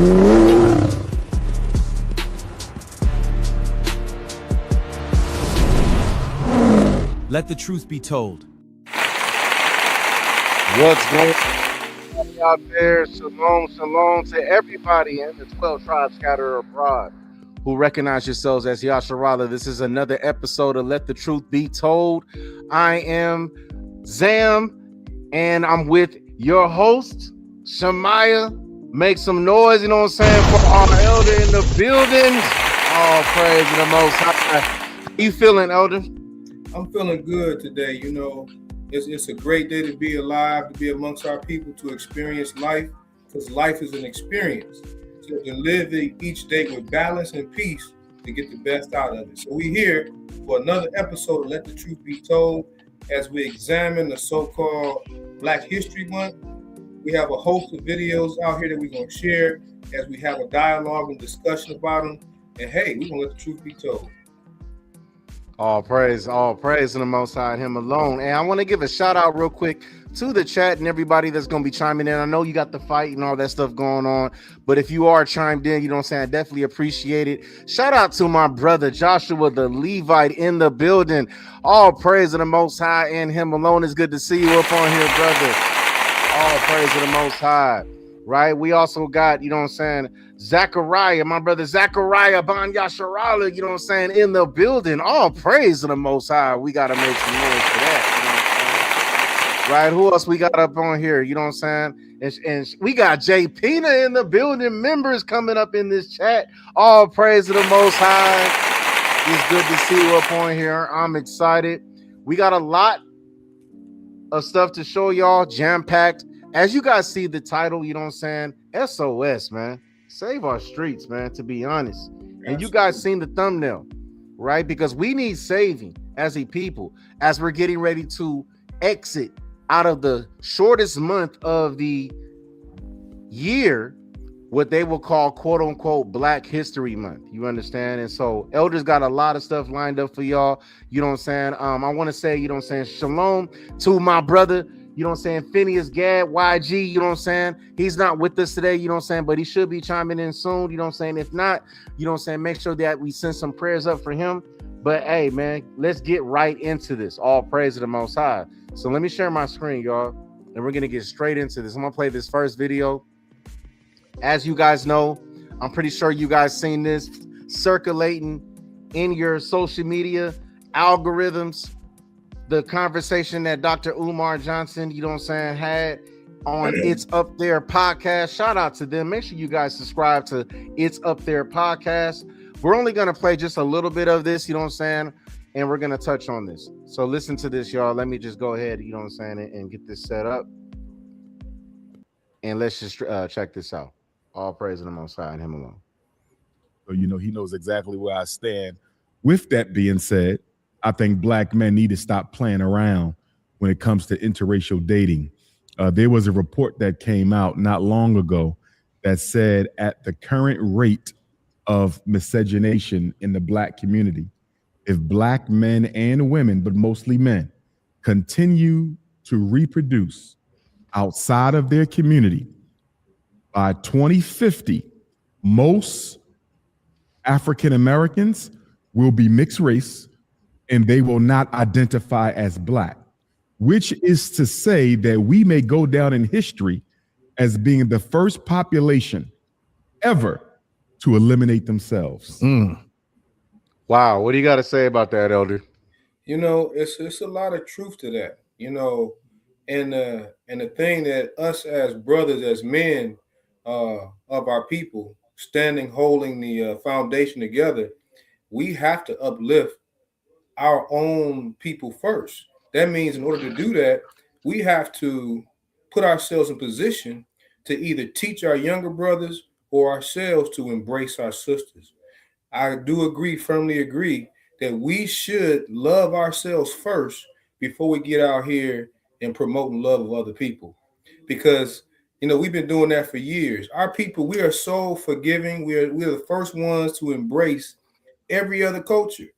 Let the truth be told. What's going on out there? Shalom, shalom to everybody in the 12 tribes scattered abroad who recognize yourselves as Yasharala. This is another episode of Let the Truth Be Told. I am Zam, and I'm with your host, Shemaiah. Make some noise, you know what I'm saying, for our elder in the building. All praise to the Most High. How you feeling, elder? I'm feeling good today. You know, it's a great day to be alive, to be amongst our people, to experience life, because life is an experience. So to live each day with balance and peace to get the best out of it. So we're here for another episode of Let the Truth Be Told as we examine the so-called Black History Month. We have a host of videos out here that we're going to share as we have a dialogue and discussion about them. And hey, we're going to let the truth be told. All praise to the Most High, him alone. And I want to give a shout out real quick to the chat and everybody that's going to be chiming in. I know you got the fight and all that stuff going on, but if you are chimed in, you know what I'm saying, I definitely appreciate it. Shout out to my brother Joshua, the Levite, in the building. All praise to the Most High and him alone. It's good to see you up on here, brother. All praise to the Most High. Right? We also got, you know what I'm saying, Zachariah, my brother Zachariah Ban Yasharala, you know what I'm saying, in the building. All praise to the Most High. We got to make some noise for that. You know what I'm saying? Right? Who else we got up on here? You know what I'm saying? And we got Jay Pina in the building. Members coming up in this chat. All praise to the Most High. It's good to see you up on here. I'm excited. We got a lot of stuff to show y'all, jam-packed. As you guys see the title, you know what I'm saying? S.O.S, man. Save our streets, man, to be honest. And you guys seen the thumbnail, right? Because we need saving as a people, as we're getting ready to exit out of the shortest month of the year, what they will call, quote unquote, Black History Month. You understand? And so elders got a lot of stuff lined up for y'all. You know what I'm saying? I want to say, you know what I'm saying, shalom to my brother, you know what I'm saying, Phineas Gad, YG, you know what I'm saying? He's not with us today, you know what I'm saying, but he should be chiming in soon, you know what I'm saying? If not, you know what I'm saying, make sure that we send some prayers up for him. But hey, man, let's get right into this. All praise to the Most High. So let me share my screen, y'all, and we're going to get straight into this. I'm going to play this first video. As you guys know, I'm pretty sure you guys seen this circulating in your social media algorithms. The conversation that Dr. Umar Johnson, you know what I'm saying, had on It's Up There podcast. Shout out to them. Make sure you guys subscribe to It's Up There podcast. We're only going to play just a little bit of this, you know what I'm saying, and we're going to touch on this. So listen to this, y'all. Let me just go ahead, you know what I'm saying, and get this set up. And let's just check this out. All praise to the Most High and him alone. So, you know, he knows exactly where I stand. With that being said, I think Black men need to stop playing around when it comes to interracial dating. There was a report that came out not long ago that said at the current rate of miscegenation in the Black community, if Black men and women, but mostly men, continue to reproduce outside of their community, by 2050, most African Americans will be mixed race and they will not identify as Black, which is to say that we may go down in history as being the first population ever to eliminate themselves. Wow, what do you got to say about that, Elder? You know, it's a lot of truth to that, you know, and the thing that us as brothers, as men of our people, holding the foundation together, we have to uplift our own people first. That means in order to do that, we have to put ourselves in position to either teach our younger brothers or ourselves to embrace our sisters. I do firmly agree that we should love ourselves first before we get out here and promoting love of other people. Because, you know, we've been doing that for years. Our people, we are so forgiving. We're the first ones to embrace every other culture.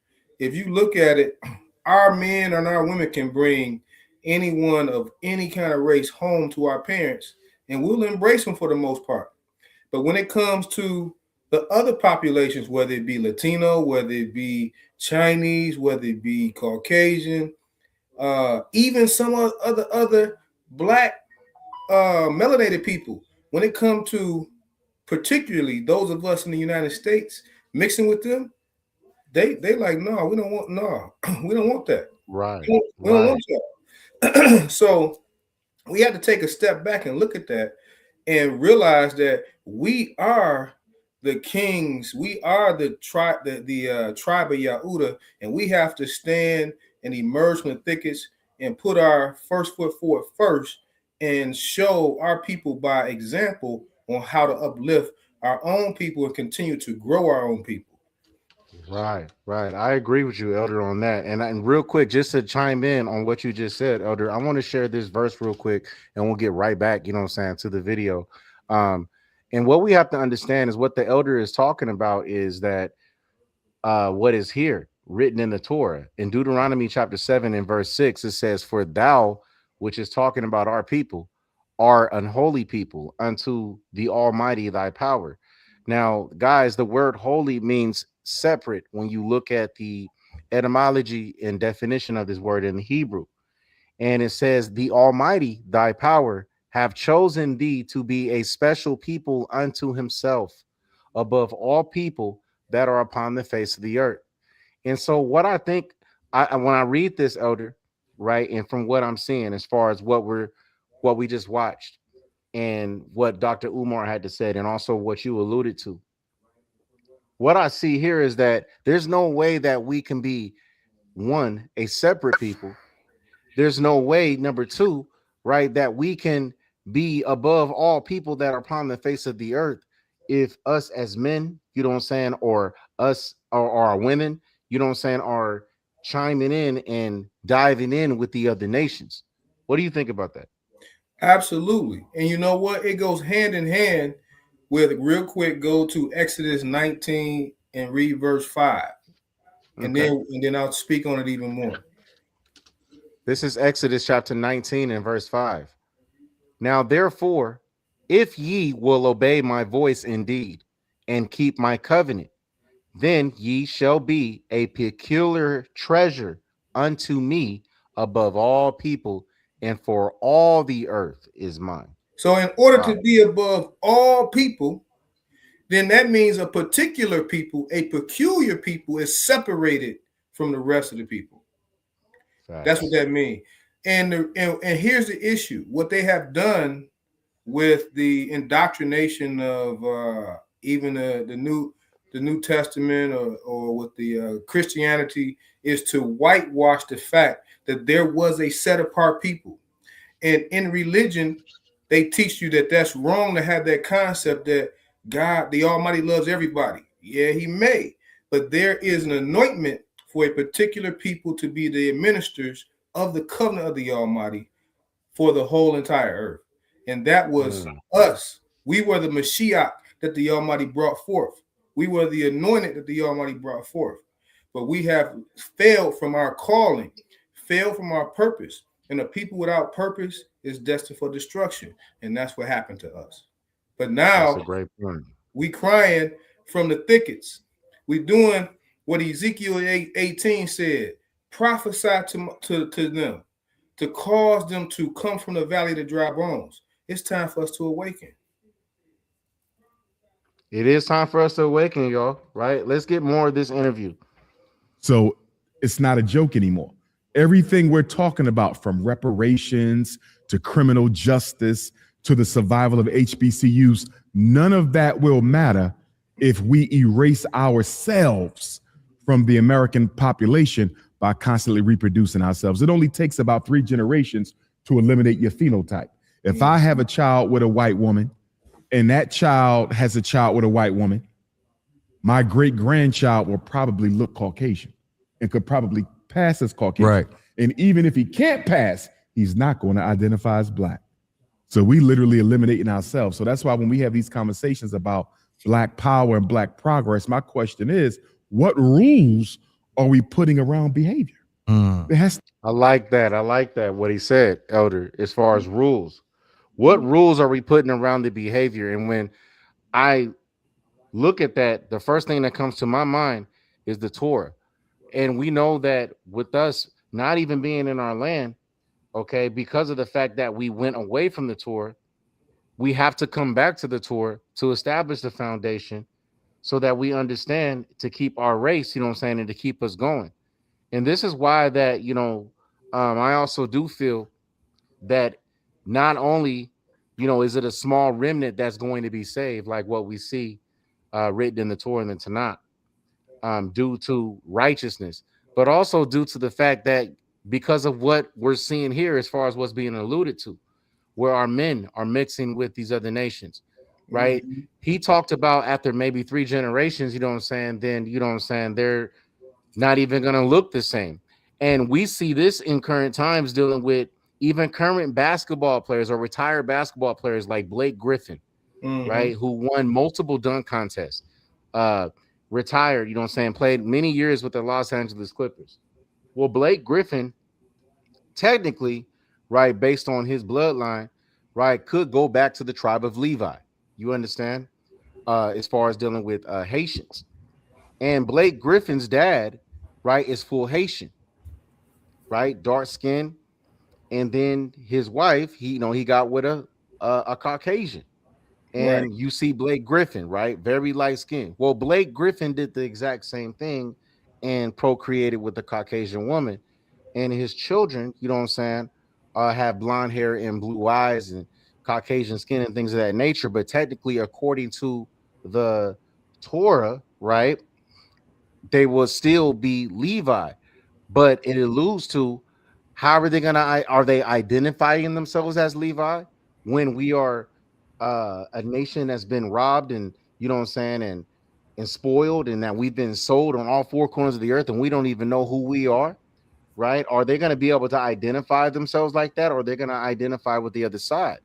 If you look at it, our men and our women can bring anyone of any kind of race home to our parents, and we'll embrace them for the most part. But when it comes to the other populations, whether it be Latino, whether it be Chinese, whether it be Caucasian, even some other black melanated people, when it comes to particularly those of us in the United States mixing with them, they like, no, we don't want, no, we don't want that. Right. We don't Right. want that. So we have to take a step back and look at that and realize that we are the kings, we are the tribe, tribe of Yahuda, and we have to stand and emerge from the thickets and put our first foot forward first and show our people by example on how to uplift our own people and continue to grow our own people. Right, right. I agree with you, Elder, on that. And real quick, just to chime in on what you just said, Elder, I want to share this verse real quick and we'll get right back, you know what I'm saying, to the video. Um, and what we have to understand is what the elder is talking about is that what is here written in the Torah. In Deuteronomy chapter 7 and verse 6, it says, "For thou," which is talking about our people, "are unholy people unto the Almighty thy power." Now, guys, the word holy means separate when you look at the etymology and definition of this word in the Hebrew. And it says, "The Almighty thy power have chosen thee to be a special people unto himself above all people that are upon the face of the earth." And so what I think when I read this, Elder, right, and from what I'm seeing as far as what we just watched and what Dr. Umar had to say, and also what you alluded to, what I see here is that there's no way that we can be one, a separate people. There's no way, number two, right, that we can be above all people that are upon the face of the earth if us as men, you know what I'm saying, or us or our women, you know what I'm saying, are chiming in and diving in with the other nations. What do you think about that? Absolutely. And you know what? It goes hand in hand with, real quick, go to Exodus 19 and read verse 5. And Okay. then I'll speak on it even more. This is Exodus chapter 19 and verse 5. "Now, therefore, if ye will obey my voice indeed and keep my covenant, then ye shall be a peculiar treasure unto me above all people, and for all the earth is mine." So in order Wow. to be above all people, then that means a particular people, a peculiar people is separated from the rest of the people. That's what Facts. that means. And here's the issue. What they have done with the indoctrination of even the New Testament, or with the Christianity, is to whitewash the fact that there was a set apart people. And in religion, they teach you that that's wrong to have that concept that God, the Almighty, loves everybody. Yeah, He may, but there is an anointment for a particular people to be the administrators of the covenant of the Almighty for the whole entire earth. And that was us. We were the Mashiach that the Almighty brought forth. We were the anointed that the Almighty brought forth. But we have failed from our calling, failed from our purpose. And a people without purpose is destined for destruction. And that's what happened to us. But That's a now great point. we crying from the thickets. We doing what Ezekiel 18 said. Prophesy to them, to cause them to come from the valley of the dry bones. It's time for us to awaken. It is time for us to awaken, y'all, right? Let's get more of this interview. So it's not a joke anymore. Everything we're talking about, from reparations to criminal justice to the survival of HBCUs, none of that will matter if we erase ourselves from the American population by constantly reproducing ourselves. It only takes about 3 generations to eliminate your phenotype. If I have a child with a white woman and that child has a child with a white woman, my great grandchild will probably look Caucasian and could probably pass as Caucasian. Right. And even if he can't pass, he's not going to identify as black. So we literally eliminating ourselves. So that's why when we have these conversations about black power and black progress, my question is, what rules are we putting around behavior? It has I like that. I like that. What he said, Elder, as far as rules. What rules are we putting around the behavior? And when I look at that, the first thing that comes to my mind is the Torah. And we know that with us not even being in our land, okay, because of the fact that we went away from the Torah, we have to come back to the Torah to establish the foundation so that we understand to keep our race, you know what I'm saying, and to keep us going. And this is why that, I also do feel that not only, is it a small remnant that's going to be saved, like what we see written in the Torah and the Tanakh, due to righteousness, but also due to the fact that because of what we're seeing here, as far as what's being alluded to, where our men are mixing with these other nations, right? Mm-hmm. He talked about after maybe 3 generations, you know what I'm saying, then, you know what I'm saying, they're not even going to look the same. And we see this in current times dealing with even current basketball players or retired basketball players like Blake Griffin, Mm-hmm. right? Who won multiple dunk contests, uh, retired, you know what I'm saying, played many years with the Los Angeles Clippers. Well, Blake Griffin, technically, right, based on his bloodline, right, could go back to the tribe of Levi. You understand? As far as dealing with Haitians. And Blake Griffin's dad, right, is full Haitian, right? Dark skin. And then his wife, he got with a Caucasian. Right. And you see Blake Griffin, right? Very light skin. Well, Blake Griffin did the exact same thing and procreated with a Caucasian woman. And his children, you know what I'm saying, have blonde hair and blue eyes and Caucasian skin and things of that nature. But technically, according to the Torah, right, they will still be Levi. But it alludes to how are they gonna are they identifying themselves as Levi when we are a nation that's been robbed and you know what I'm saying and spoiled and that we've been sold on all 4 corners of the earth and we don't even know who we are, right? Are they going to be able to identify themselves like that, or are they going to identify with the other side?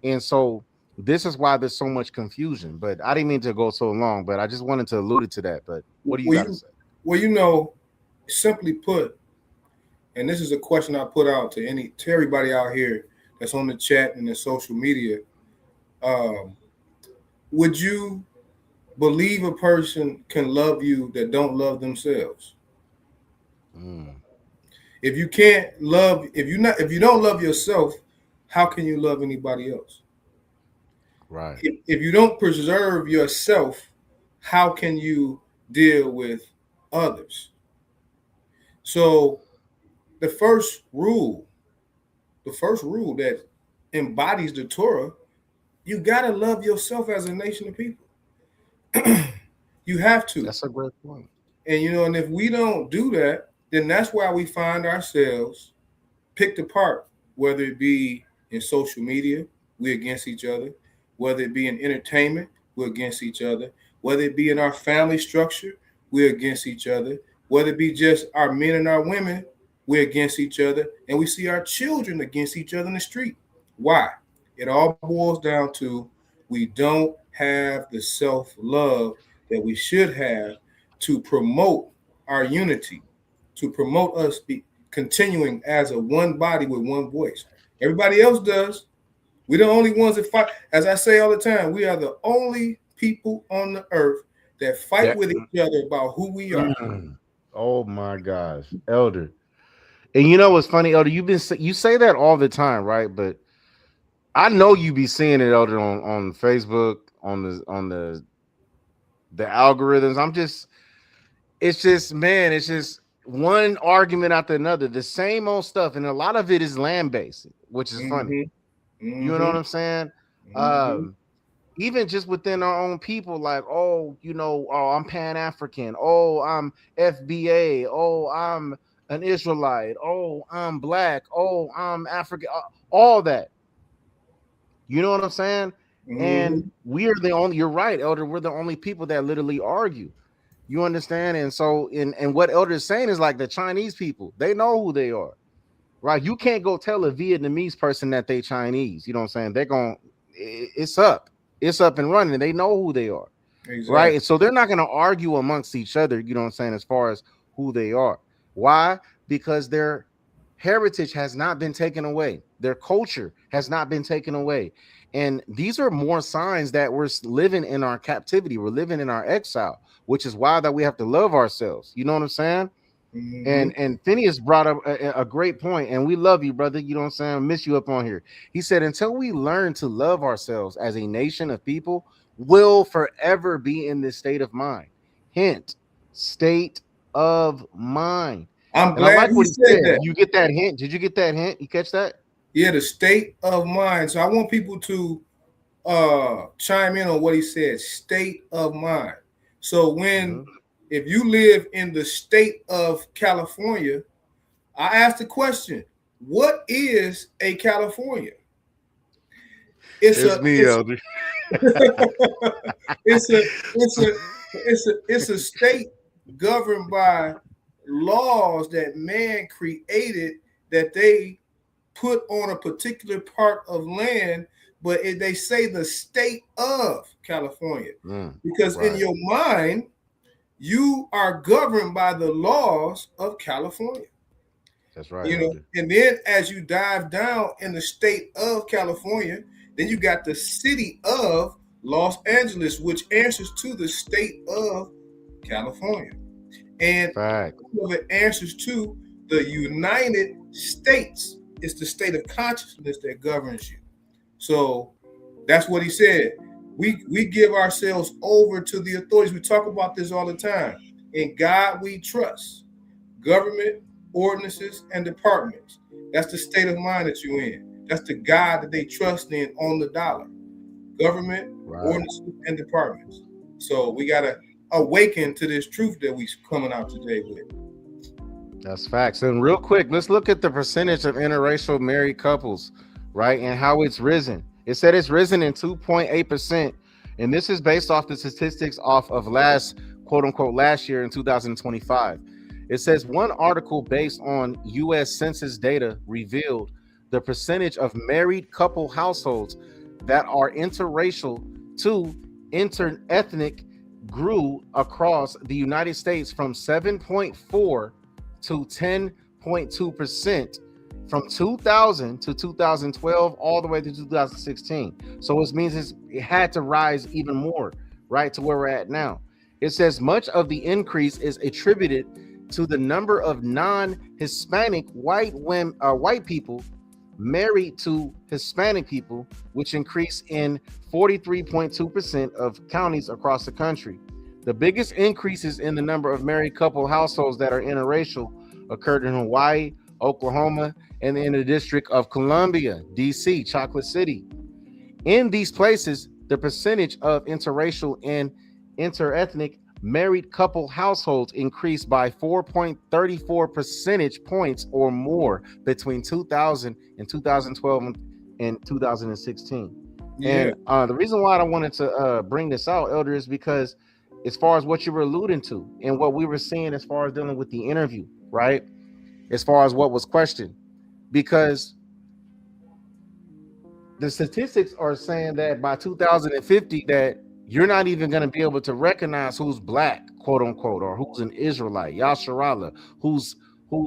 And so this is why there's so much confusion. But I didn't mean to go so long, but I just wanted to allude to that. But what do you Well, got to you, say? well, simply put, and this is a question I put out to everybody out here that's on the chat and the social media. Um, would you believe a person can love you that don't love themselves? Mm, If you can't love, if you don't love yourself, how can you love anybody else? right. If you don't preserve yourself, how can you deal with others? So the first rule, the first rule that embodies the Torah, you gotta love yourself as a nation of people. You have to. That's a great point. And if we don't do that, then that's why we find ourselves picked apart, whether it be in social media, we're against each other, whether it be in entertainment, we're against each other, whether it be in our family structure, we're against each other, whether it be just our men and our women, we're against each other, and we see our children against each other in the street. Why? It all boils down to we don't have the self love that we should have to promote our unity, to promote us continuing as a one body with one voice. Everybody else does. We're the only ones that fight. As I say all the time, we are the only people on the earth that fight That, with each other about who we are. oh my gosh, Elder. And you know what's funny, Elder? You say that all the time, right? But I know you be seeing it, Elder, on Facebook, on the algorithms. It's just, man, it's just one argument after another, the same old stuff, and a lot of it is land based, which is funny. Mm-hmm. You know what Mm-hmm. I'm saying? Mm-hmm. Even just within our own people, like, oh, oh, I'm Pan African, oh, I'm FBA, oh, I'm an Israelite, oh, I'm black, oh, I'm African, all that. You know what I'm saying? And Mm-hmm. we are the only, you're right, Elder, we're the only people that literally argue. You understand? And so, and what Elder is saying is like the Chinese people, they know who they are, right? You can't go tell a Vietnamese person that they Chinese. You know what I'm saying? They're going, it's up and running. They know who they are, right? Exactly. And so they're not going to argue amongst each other. You know what I'm saying? As far as who they are, why? Because their heritage has not been taken away. Their culture has not been taken away. And these are more signs that we're living in our captivity. We're living in our exile, which is why that we have to love ourselves. You know what I'm saying? Mm-hmm. And Phineas brought up a great point, and we love you, brother. You know what I'm saying? I miss you up on here. He said, until we learn to love ourselves as a nation of people, we'll forever be in this state of mind. Hint, state of mind. I'm And I glad like he what he said said. that. You get that hint? Did you get that hint? You catch that? Yeah, the state of mind. So I want people to chime in on what he said. State of mind. So Mhm. if you live in the state of California, I asked the question, what is a California? It's It's a me, it's Elder. it's a it's a state governed by laws that man created, that they put on a particular part of land, but they say the state of California, because in Right. your mind you are governed by the laws of California. That's right, Elder. And then as you dive down in the state of California, then you got the city of Los Angeles, which answers to the state of California. And Fact. all of it answers to the United States. It's the state of consciousness that governs you. So that's what he said. We give ourselves over to the authorities. We talk about this all the time. In God we trust. Government, ordinances, and departments. That's the state of mind that you're in. That's the God that they trust in on the dollar. Government, Right. ordinances, and departments. So we gotta awaken to this truth that we coming out today with. That's facts. And real quick, let's look at the percentage of interracial married couples, right? And how it's risen. It said it's risen in 2.8%. And this is based off the statistics off of last, quote unquote, last year in 2025. It says one article based on US Census data revealed the percentage of married couple households that are interracial to interethnic grew across the United States from 7.4 to 10.2% from 2000 to 2012 all the way to 2016. So it means it had to rise even more, right, to where we're at now. It says much of the increase is attributed to the number of non-Hispanic white people married to Hispanic people, which increased in 43.2% of counties across the country. The biggest increases in the number of married couple households that are interracial occurred in Hawaii, Oklahoma, and in the District of Columbia, DC, Chocolate City. In these places, the percentage of interracial and interethnic married couple households increased by 4.34 percentage points or more between 2000 and 2012 and 2016. Yeah. And the reason why I wanted to bring this out, Elder, is because as far as what you were alluding to and what we were seeing as far as dealing with the interview, right? As far as what was questioned, because the statistics are saying that by 2050 that you're not even going to be able to recognize who's black, quote unquote, or who's an Israelite, Yasharala, who's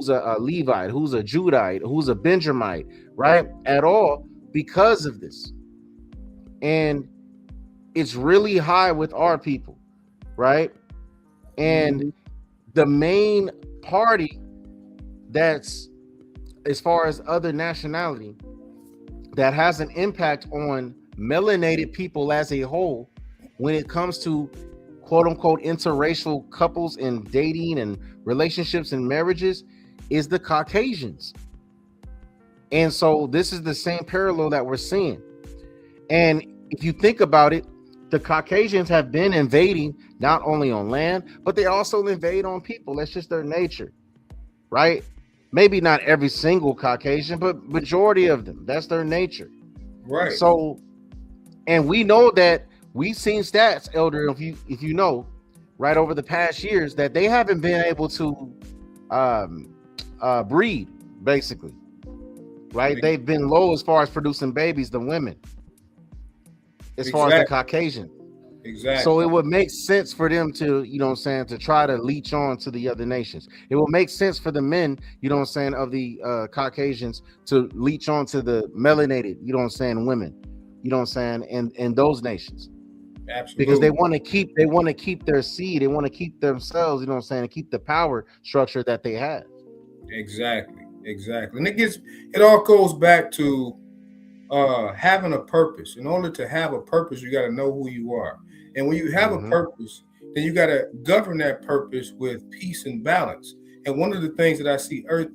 a Levite, who's a Judite, who's a Benjamite, right? At all, because of this. And it's really high with our people, right? And the main party that's, as far as other nationality, that has an impact on melanated people as a whole when it comes to quote unquote interracial couples and dating and relationships and marriages is the Caucasians. And so this is the same parallel that we're seeing. And if you think about it, the Caucasians have been invading not only on land, but they also invade on people. That's just their nature, right? Maybe not every single Caucasian, but majority of them. That's their nature. Right. So, and we know that we've seen stats, Elder, if you know, right, over the past years that they haven't been able to breed, basically. Right? They've been low as far as producing babies, the women, as far as the Caucasian. Exactly. So it would make sense for them to, you know what I'm saying, to try to leech on to the other nations. It will make sense for the men, you know what I'm saying, of the Caucasians to leech on to the melanated, you know what I'm saying, women, you know what I'm saying, in those nations. Absolutely. Because they want to keep their seed, they want to keep themselves, you know what I'm saying, and keep the power structure that they have. Exactly. And it all goes back to having a purpose. In order to have a purpose, you got to know who you are. And when you have a purpose, then you got to govern that purpose with peace and balance. And one of the things that I see Earth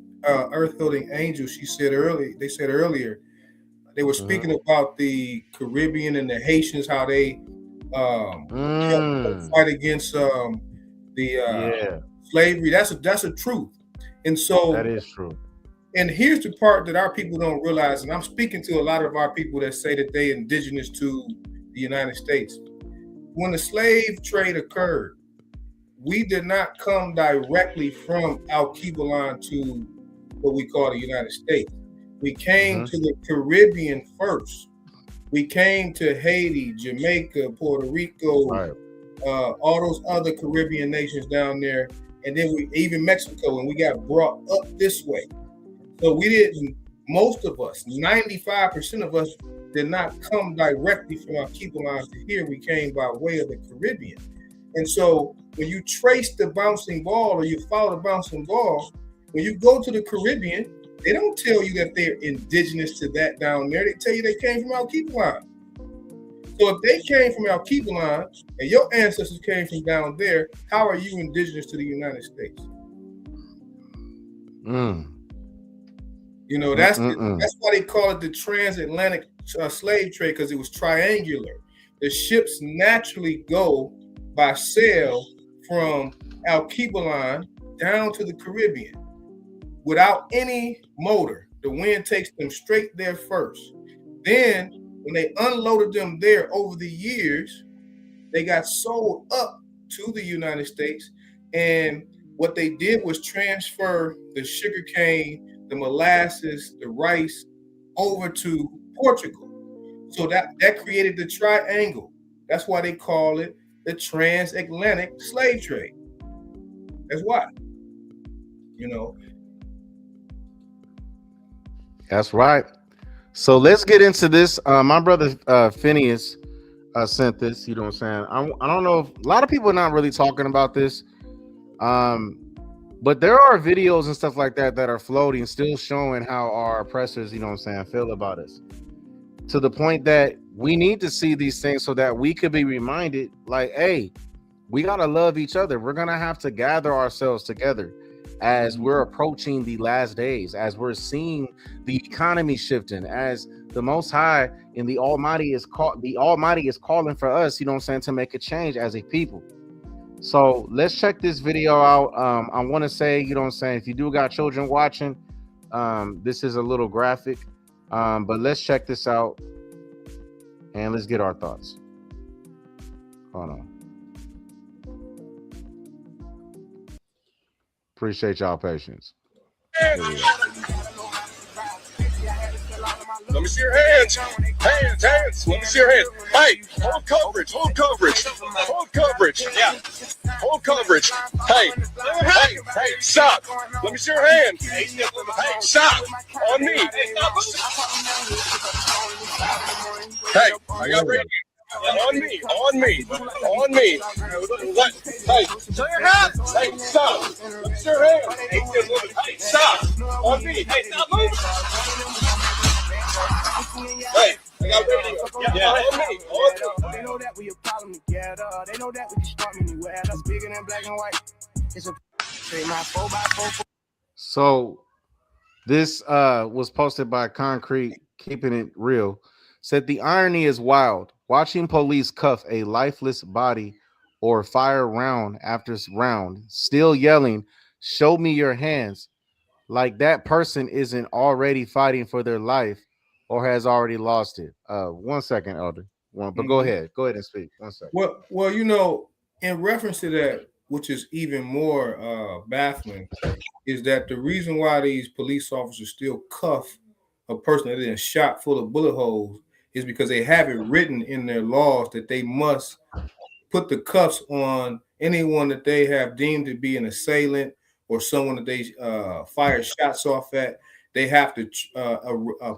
Holding Angels, they said earlier, they were speaking about the Caribbean and the Haitians, how they fight against the slavery. That's a truth. And so That is true. And here's the part that our people don't realize, and I'm speaking to a lot of our people that say that they indigenous to the United States. When the slave trade occurred, we did not come directly from Alkebulan to what we call the United States. We came to the Caribbean first. We came to Haiti, Jamaica, Puerto Rico, all those other Caribbean nations down there, and then even Mexico, and we got brought up this way. So we didn't, most of us, 95% of us did not come directly from our Alkebulan to here. We came by way of the Caribbean. And so when you trace the bouncing ball or you follow the bouncing ball, when you go to the Caribbean, they don't tell you that they're indigenous to that down there. They tell you they came from Alkebulan. So if they came from Alkebulan and your ancestors came from down there, how are you indigenous to the United States? You know, that's why they call it the transatlantic slave trade, because it was triangular. The ships naturally go by sail from Alkebulan down to the Caribbean without any motor. The wind takes them straight there first. Then when they unloaded them there over the years, they got sold up to the United States. And what they did was transfer the sugarcane, the molasses, the rice over to Portugal. So that created the triangle. That's why they call it the transatlantic slave trade. That's why. You know. That's right. So let's get into this. My brother Phineas sent this. You know what I'm saying? I don't know if a lot of people are not really talking about this. But there are videos and stuff like that that are floating, still showing how our oppressors, you know what I'm saying, feel about us. To the point that we need to see these things so that we could be reminded, like, hey, we got to love each other. We're going to have to gather ourselves together as we're approaching the last days, as we're seeing the economy shifting, as the Most High and the Almighty is calling for us, you know what I'm saying, to make a change as a people. So let's check this video out. I want to say, you know what I'm saying, if you do got children watching, this is a little graphic, but let's check this out and let's get our thoughts. Hold on. Appreciate y'all patience. Let me see your hands. Hands. Let me see your hands. Hey, hold coverage. Yeah. Hold coverage. Hey, stop. Let me see your hands. Hey, stop. On me. Hey, I got radio. On me. What? Hey, show your hands. Hey, stop. Let me see your hands. Hey, stop. On me. Hey, stop moving. Hey, I got radio. Yeah, on me. They know that we a problem together. They know that we can start anywhere. That's bigger than black and white. It's a my 4x4. So this was posted by Concrete, keeping it real. Said the irony is wild. Watching police cuff a lifeless body or fire round after round, still yelling, "Show me your hands," like that person isn't already fighting for their life or has already lost it. 1 second, Elder. But go ahead and speak. 1 second. Well, you know, in reference to that, which is even more baffling, is that the reason why these police officers still cuff a person that is shot full of bullet holes is because they have it written in their laws that they must put the cuffs on anyone that they have deemed to be an assailant or someone that they fire shots off at. they have to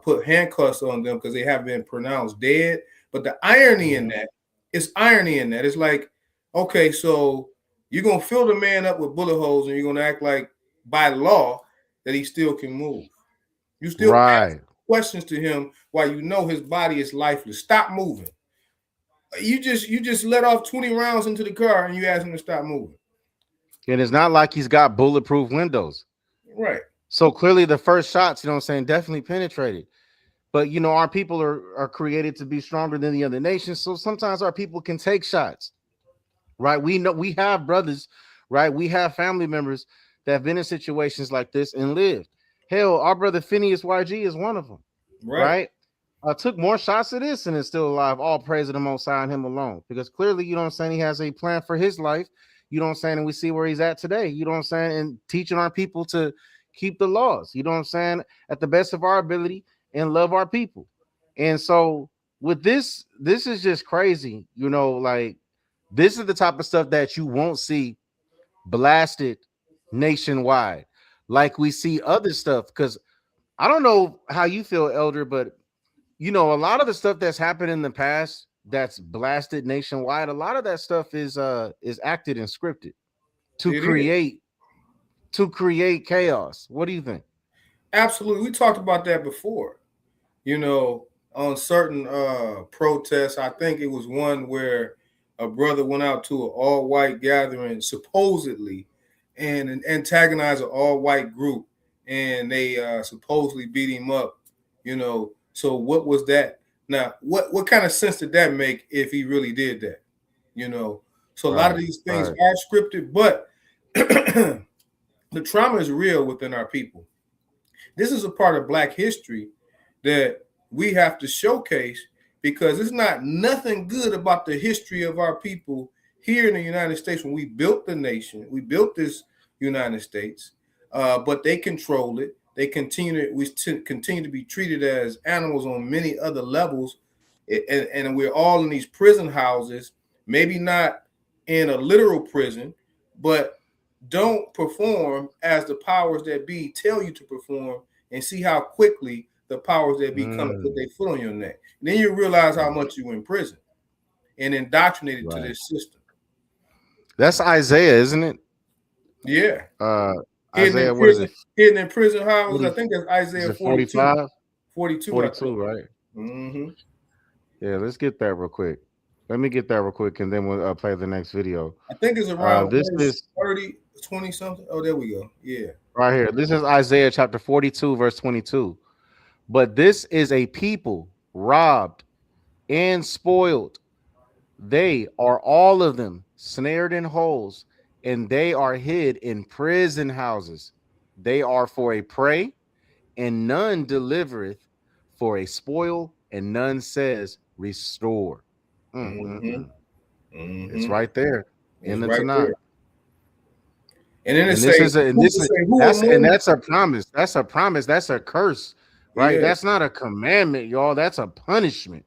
put handcuffs on them because they have been pronounced dead. But the irony in that, it's irony in that. It's like, okay, so you're going to fill the man up with bullet holes and you're going to act like by law that he still can move. You still ask questions to him while you know his body is lifeless. Stop moving. You just let off 20 rounds into the car and you ask him to stop moving. And it's not like he's got bulletproof windows. Right. So clearly the first shots, you know what I'm saying, definitely penetrated. But, you know, our people are created to be stronger than the other nations. So sometimes our people can take shots, right? We know we have brothers, right? We have family members that have been in situations like this and lived. Hell, our brother Phineas YG is one of them, right? Took more shots of this and is still alive. All praise to the Most High and him alone. Because clearly, you know what I'm saying, he has a plan for his life. You know what I'm saying? And we see where he's at today. You know what I'm saying? And teaching our people to keep the laws, you know what I'm saying, at the best of our ability and love our people. And so with this is just crazy. You know, like this is the type of stuff that you won't see blasted nationwide like we see other stuff. Because I don't know how you feel, Elder, but you know, a lot of the stuff that's happened in the past that's blasted nationwide, a lot of that stuff is acted and scripted to create chaos. What do you think? Absolutely. We talked about that before. You know, on certain protests, I think it was one where a brother went out to an all-white gathering supposedly and antagonized an all-white group, and they supposedly beat him up. You know, so what was that? Now, what kind of sense did that make if he really did that? You know, so a lot of these things are scripted, but the trauma is real within our people. This is a part of Black history that we have to showcase, because it's not nothing good about the history of our people here in the United States. When we built the nation, we built this United States, but they control it. They continue to be treated as animals on many other levels, and we're all in these prison houses, maybe not in a literal prison, but don't perform as the powers that be tell you to perform, and see how quickly the powers that be come and put their foot on your neck. And then you realize how much you in prison and indoctrinated to this system. That's Isaiah, isn't it? Yeah. Isaiah, what is it? Hidden in prison houses. I think that's Isaiah 45? 42, right? Mm-hmm. Yeah, let's get that real quick. Let me get that real quick, and then we'll play the next video. I think it's around this is 30, 20 something. Oh, there we go. Yeah. Right here. This is Isaiah chapter 42, verse 22. But this is a people robbed and spoiled. They are all of them snared in holes, and they are hid in prison houses. They are for a prey, and none delivereth, for a spoil, and none says restore. It's right there in the Tanakh. And then that's a promise. That's a promise. That's a curse, right? Yeah. That's not a commandment, y'all. That's a punishment,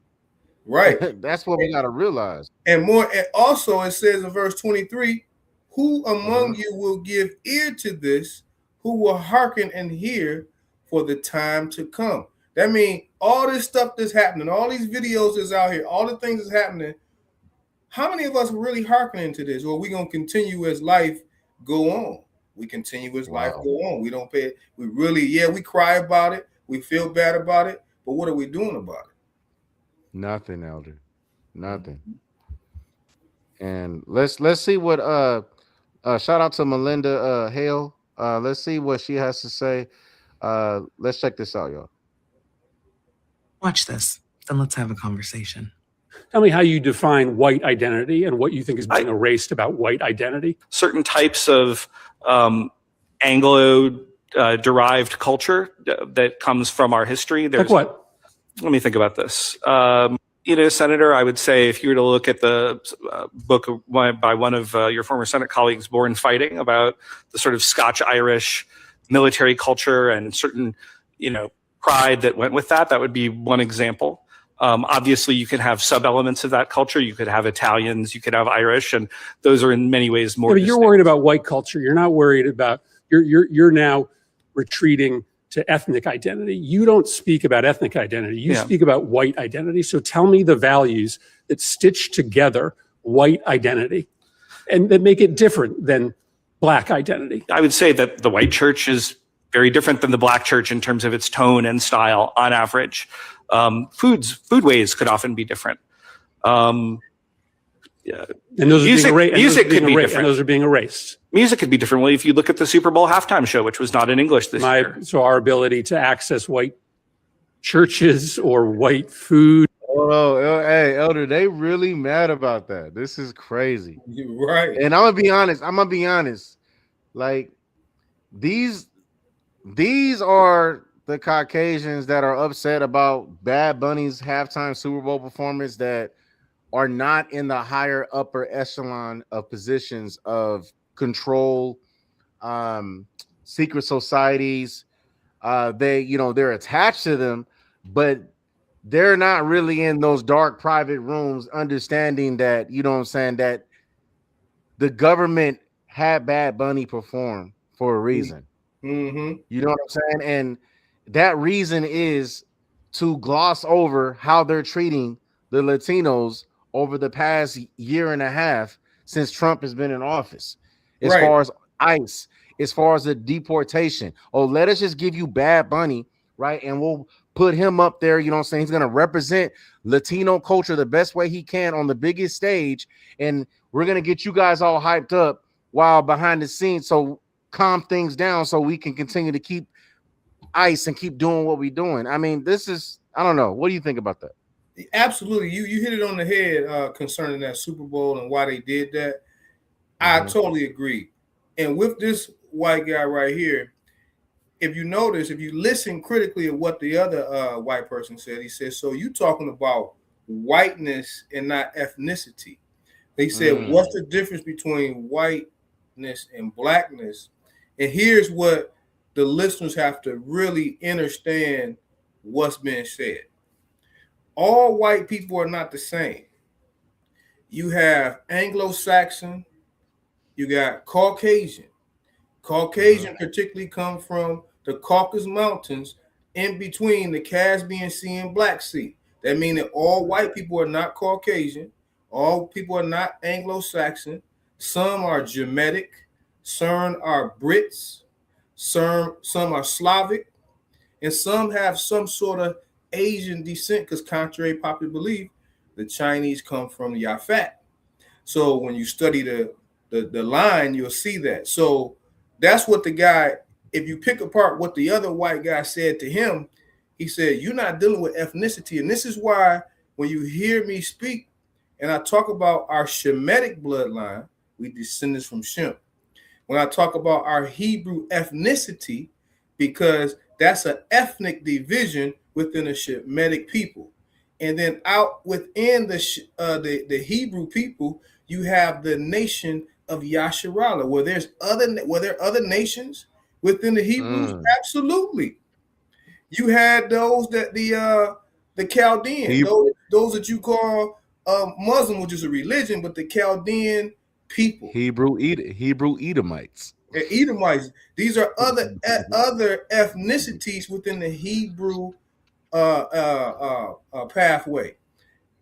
right? That's what we got to realize. And also it says in verse 23, who among you will give ear to this, who will hearken and hear for the time to come? That means all this stuff that's happening, all these videos that's out here, all the things that's happening, how many of us are really hearkening to this? Or are we going to continue as life go on? We continue as life go on. We don't pay. We really, we cry about it. We feel bad about it. But what are we doing about it? Nothing, Elder. Nothing. And let's see what shout out to Melinda Hale. Let's see what she has to say. Let's check this out, y'all. Watch this. Then let's have a conversation. Tell me how you define white identity and what you think is being erased about white identity. Certain types of Anglo-derived culture that comes from our history. Like what? Let me think about this. Senator, I would say if you were to look at the book by one of your former Senate colleagues, Born Fighting, about the sort of Scotch-Irish military culture and certain, pride that went with that, that would be one example. Obviously, you can have sub-elements of that culture. You could have Italians, you could have Irish, and those are in many ways more. But you're worried about white culture. You're not worried about you're now retreating to ethnic identity. You don't speak about ethnic identity. You Yeah. speak about white identity. So tell me the values that stitch together white identity and that make it different than black identity. I would say that the white church is very different than the black church in terms of its tone and style on average. Foodways could often be different. Yeah. And those Music could be different. And those are being erased. Music could be different. Well, if you look at the Super Bowl halftime show, which was not in English this year. So our ability to access white churches or white food. Oh, hey, Elder, they really mad about that. This is crazy. You're right. And I'm gonna be honest. Like these are the Caucasians that are upset about Bad Bunny's halftime Super Bowl performance that are not in the higher upper echelon of positions of control, secret societies. They're attached to them, but they're not really in those dark private rooms understanding that, you know what I'm saying, that the government had Bad Bunny perform for a reason. Mm-hmm. You know what I'm saying? And that reason is to gloss over how they're treating the Latinos over the past year and a half since Trump has been in office. As far as ICE, as far as the deportation. Oh, let us just give you Bad Bunny, right? And we'll put him up there. You know what I'm saying? He's going to represent Latino culture the best way he can on the biggest stage. And we're going to get you guys all hyped up while behind the scenes. So calm things down so we can continue to keep ICE and keep doing what we're doing. I mean, this is, I don't know. What do you think about that? Absolutely. You hit it on the head concerning that Super Bowl and why they did that. I totally agree. And with this white guy right here, if you notice, if you listen critically to what the other white person said, he said, so you talking about whiteness and not ethnicity. They said, what's the difference between whiteness and blackness? And here's what the listeners have to really understand what's being said. All white people are not the same. You have Anglo-Saxon, you got Caucasian. Caucasian particularly come from the Caucasus Mountains in between the Caspian Sea and Black Sea. That means that all white people are not Caucasian. All people are not Anglo-Saxon. Some are Germanic. Some are Brits. Some are Slavic. And some have some sort of Asian descent because contrary to popular belief, the Chinese come from Yafat. So when you study the line, you'll see that. So that's what the guy, if you pick apart what the other white guy said to him, he said, you're not dealing with ethnicity. And this is why when you hear me speak and I talk about our Shemitic bloodline, we descendants from Shem. When I talk about our Hebrew ethnicity, because that's an ethnic division within the Shemitic people. And then out within the Hebrew people, you have the nation of Yasharallah, where there are other nations within the Hebrews. Absolutely. You had those that the Chaldean, those that you call Muslim, which is a religion, but the Chaldean people, Hebrew Edomites. Edomites. These are other ethnicities within the Hebrew pathway.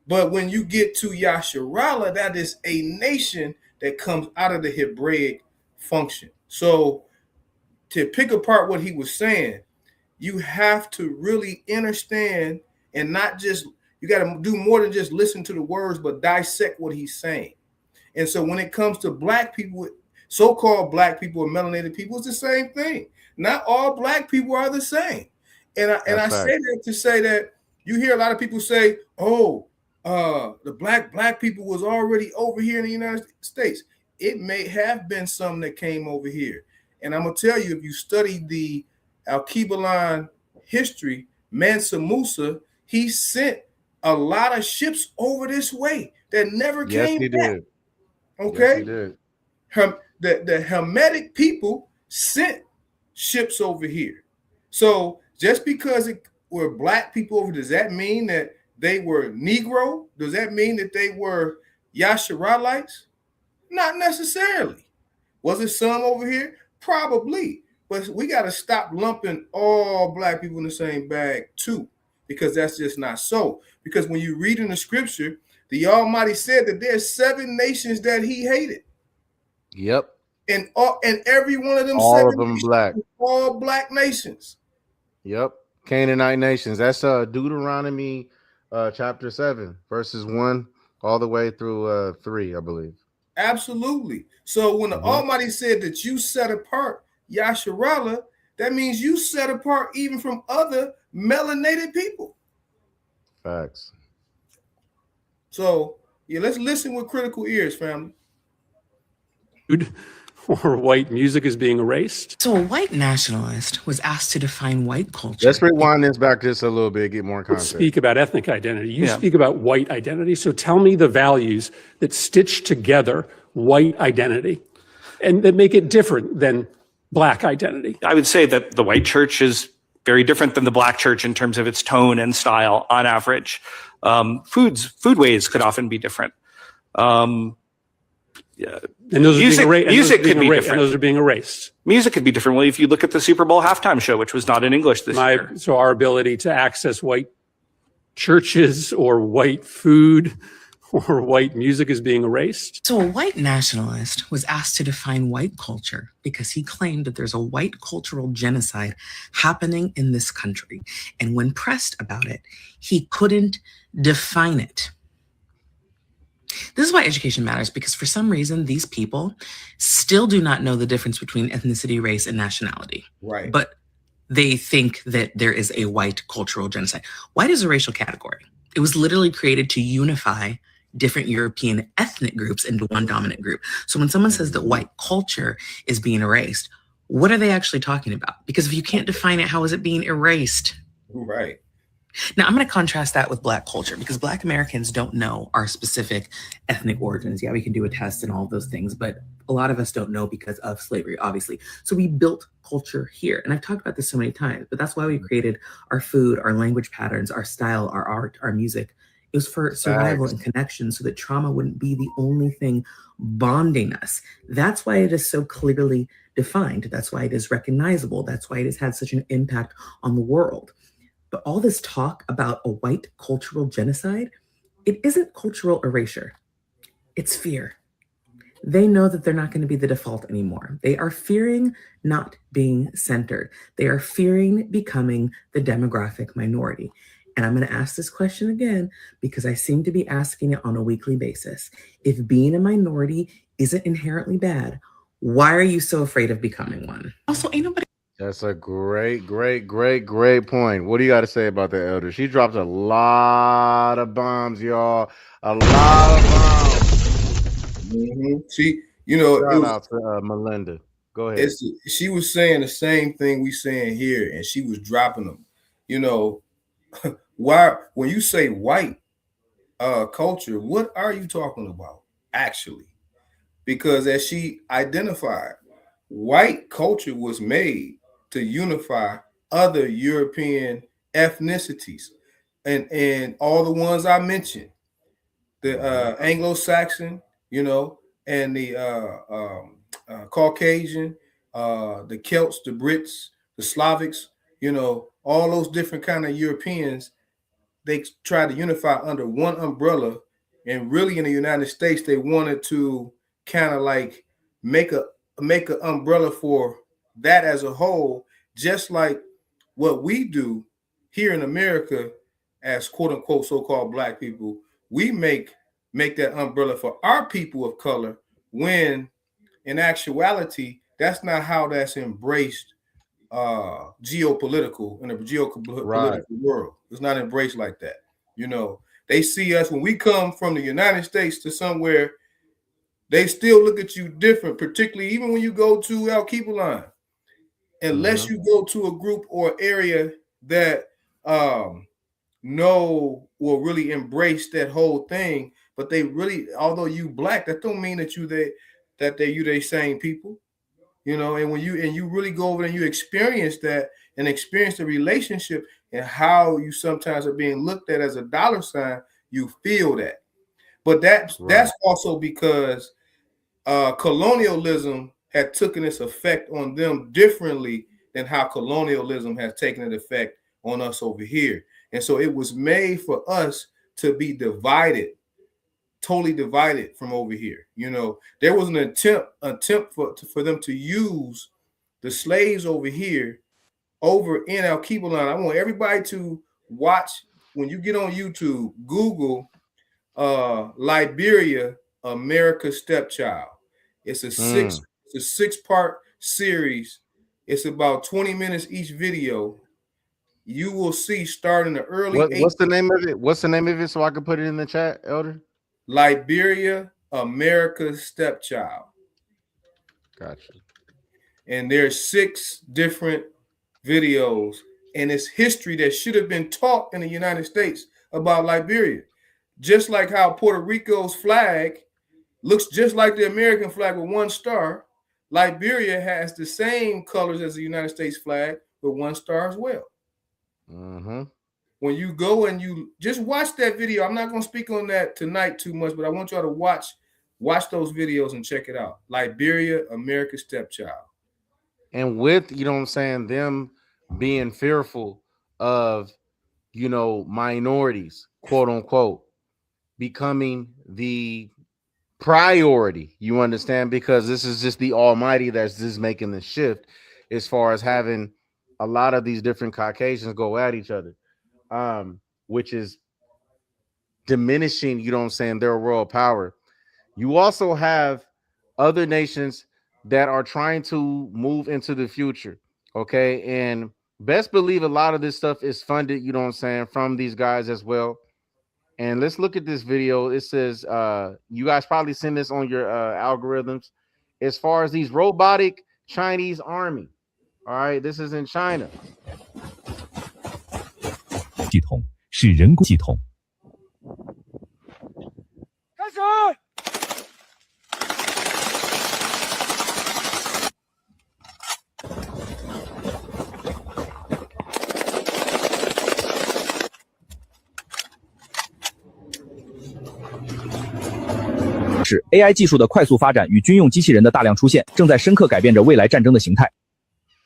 But when you get to Yasharallah, that is a nation that comes out of the Hebraic function. So to pick apart what he was saying, you have to really understand and not just, you got to do more than just listen to the words, but dissect what he's saying. And so when it comes to black people, so-called black people or melanated people, it's the same thing. Not all black people are the same. And I say that to say that you hear a lot of people say, oh, the black people was already over here in the United States. It may have been some that came over here. And I'm going to tell you, if you study the Al-Qibalan history, Mansa Musa, he sent a lot of ships over this way that never came back. Did. Okay? Yes, he did. The Hamitic people sent ships over here. So just because it were black people over, does that mean that they were Negro? Does that mean that they were Yasharalites? Not necessarily. Was it some over here? Probably. But we got to stop lumping all black people in the same bag too, because that's just not so. Because when you read in the scripture, the Almighty said that there's 7 nations that He hated, Yep. and every one of them All 7 of them nations black. were all black nations. Yep. Canaanite nations. That's Deuteronomy chapter 7, verses 1 all the way through 3, I believe. Absolutely. So when the Almighty said that you set apart Yasharallah, that means you set apart even from other melanated people. Facts. So yeah, let's listen with critical ears, family. Or white music is being erased. So a white nationalist was asked to define white culture. Let's rewind this back just a little bit, get more Let's context. speak about ethnic identity. You speak about white identity. So tell me the values that stitch together white identity and that make it different than black identity. I would say that the white church is very different than the black church in terms of its tone and style on average. Foodways could often be different. And those music could be different. And those are being erased. Music could be different. Well, if you look at the Super Bowl halftime show, which was not in English this year. So our ability to access white churches or white food or white music is being erased. So a white nationalist was asked to define white culture because he claimed that there's a white cultural genocide happening in this country. And when pressed about it, he couldn't define it. This is why education matters, because for some reason, these people still do not know the difference between ethnicity, race, and nationality. Right. But they think that there is a white cultural genocide. White is a racial category. It was literally created to unify different European ethnic groups into one dominant group. So when someone says that white culture is being erased, what are they actually talking about? Because if you can't define it, how is it being erased? Right. Now, I'm going to contrast that with Black culture, because Black Americans don't know our specific ethnic origins. Yeah, we can do a test and all of those things, but a lot of us don't know because of slavery, obviously. So we built culture here. And I've talked about this so many times, but that's why we created our food, our language patterns, our style, our art, our music. It was for survival and connection, so that trauma wouldn't be the only thing bonding us. That's why it is so clearly defined. That's why it is recognizable. That's why it has had such an impact on the world. But all this talk about a white cultural genocide, it isn't cultural erasure. It's fear. They know that they're not going to be the default anymore. They are fearing not being centered. They are fearing becoming the demographic minority. And I'm going to ask this question again, because I seem to be asking it on a weekly basis. If being a minority isn't inherently bad, why are you so afraid of becoming one? Also, ain't nobody. That's a great point. What do you got to say about that, Elder? She dropped a lot of bombs, y'all. A lot of bombs. Mm-hmm. See, you know, shout out to Melinda. Go ahead. She was saying the same thing we saying here, and she was dropping them. You know, why when you say white culture, what are you talking about actually? Because as she identified, white culture was made to unify other European ethnicities, and all the ones I mentioned, the Anglo-Saxon, you know, and the Caucasian, the Celts, the Brits, the Slavics, you know, all those different kind of Europeans. They tried to unify under one umbrella, and really in the United States, they wanted to kind of like make an umbrella for that as a whole, just like what we do here in America as quote unquote so-called black people. We make that umbrella for our people of color, when in actuality that's not how that's embraced geopolitical in a geopolitical world. It's not embraced like that. You know, they see us when we come from the United States to somewhere, they still look at you different, particularly even when you go to El Quipulan. Unless you go to a group or area that will really embrace that whole thing. But they really, although you black, that don't mean that you they same people. You know, and when you really go over and you experience that and experience the relationship and how you sometimes are being looked at as a dollar sign, you feel that. But that's also because colonialism had taken its effect on them differently than how colonialism has taken an effect on us over here. And so it was made for us to be divided, totally divided from over here. You know, there was an attempt for them to use the slaves over here over in Alkebulan. I want everybody to watch, when you get on YouTube, Google Liberia, America's Stepchild. It's a six-part series. It's about 20 minutes each video. You will see starting the early what's the name of it? What's the name of it so I can put it in the chat, Elder? Liberia, America's Stepchild. Gotcha. And there's 6 different videos, and it's history that should have been taught in the United States about Liberia. Just like how Puerto Rico's flag looks just like the American flag with 1 star, Liberia has the same colors as the United States flag with 1 star as well. Mm-hmm. When you go and you just watch that video, I'm not going to speak on that tonight too much, but I want y'all to watch those videos and check it out. Liberia, America's Stepchild. And with, you know what I'm saying, them being fearful of, you know, minorities, quote unquote, becoming the priority, you understand, because this is just the Almighty that's just making the shift as far as having a lot of these different Caucasians go at each other, which is diminishing, you know what I'm saying, their royal power. You also have other nations that are trying to move into the future, okay? And best believe a lot of this stuff is funded, you know what I'm saying, from these guys as well. And let's look at this video. It says, you guys probably seen this on your algorithms. As far as these robotic Chinese army, all right, this is in China. 系统是人工系统。开始。是 AI 技术的快速发展与军用机器人的大量出现，正在深刻改变着未来战争的形态。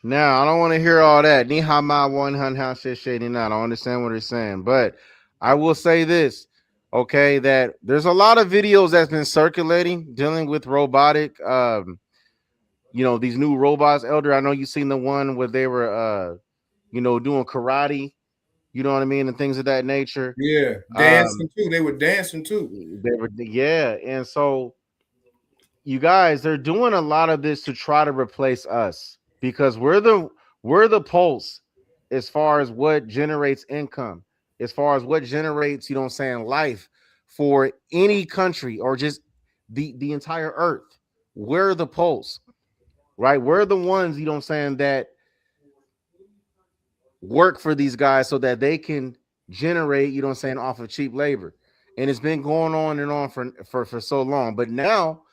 Now, I don't want to hear all that. Ni ha ma one hun how shit shady not. I don't understand what they're saying, but I will say this, okay, that there's a lot of videos that's been circulating dealing with robotic, you know, these new robots. Elder, I know you've seen the one where they were, you know, doing karate, you know what I mean, and things of that nature. Yeah, dancing too. They were dancing too. They were, yeah, and so you guys, they're doing a lot of this to try to replace us because we're the pulse as far as what generates income, as far as what generates, you know what I'm saying, life for any country or just the entire earth. We're the pulse, right? We're the ones, you know what I'm saying, that work for these guys so that they can generate, you know what I'm saying, off of cheap labor. And it's been going on and on for so long. But now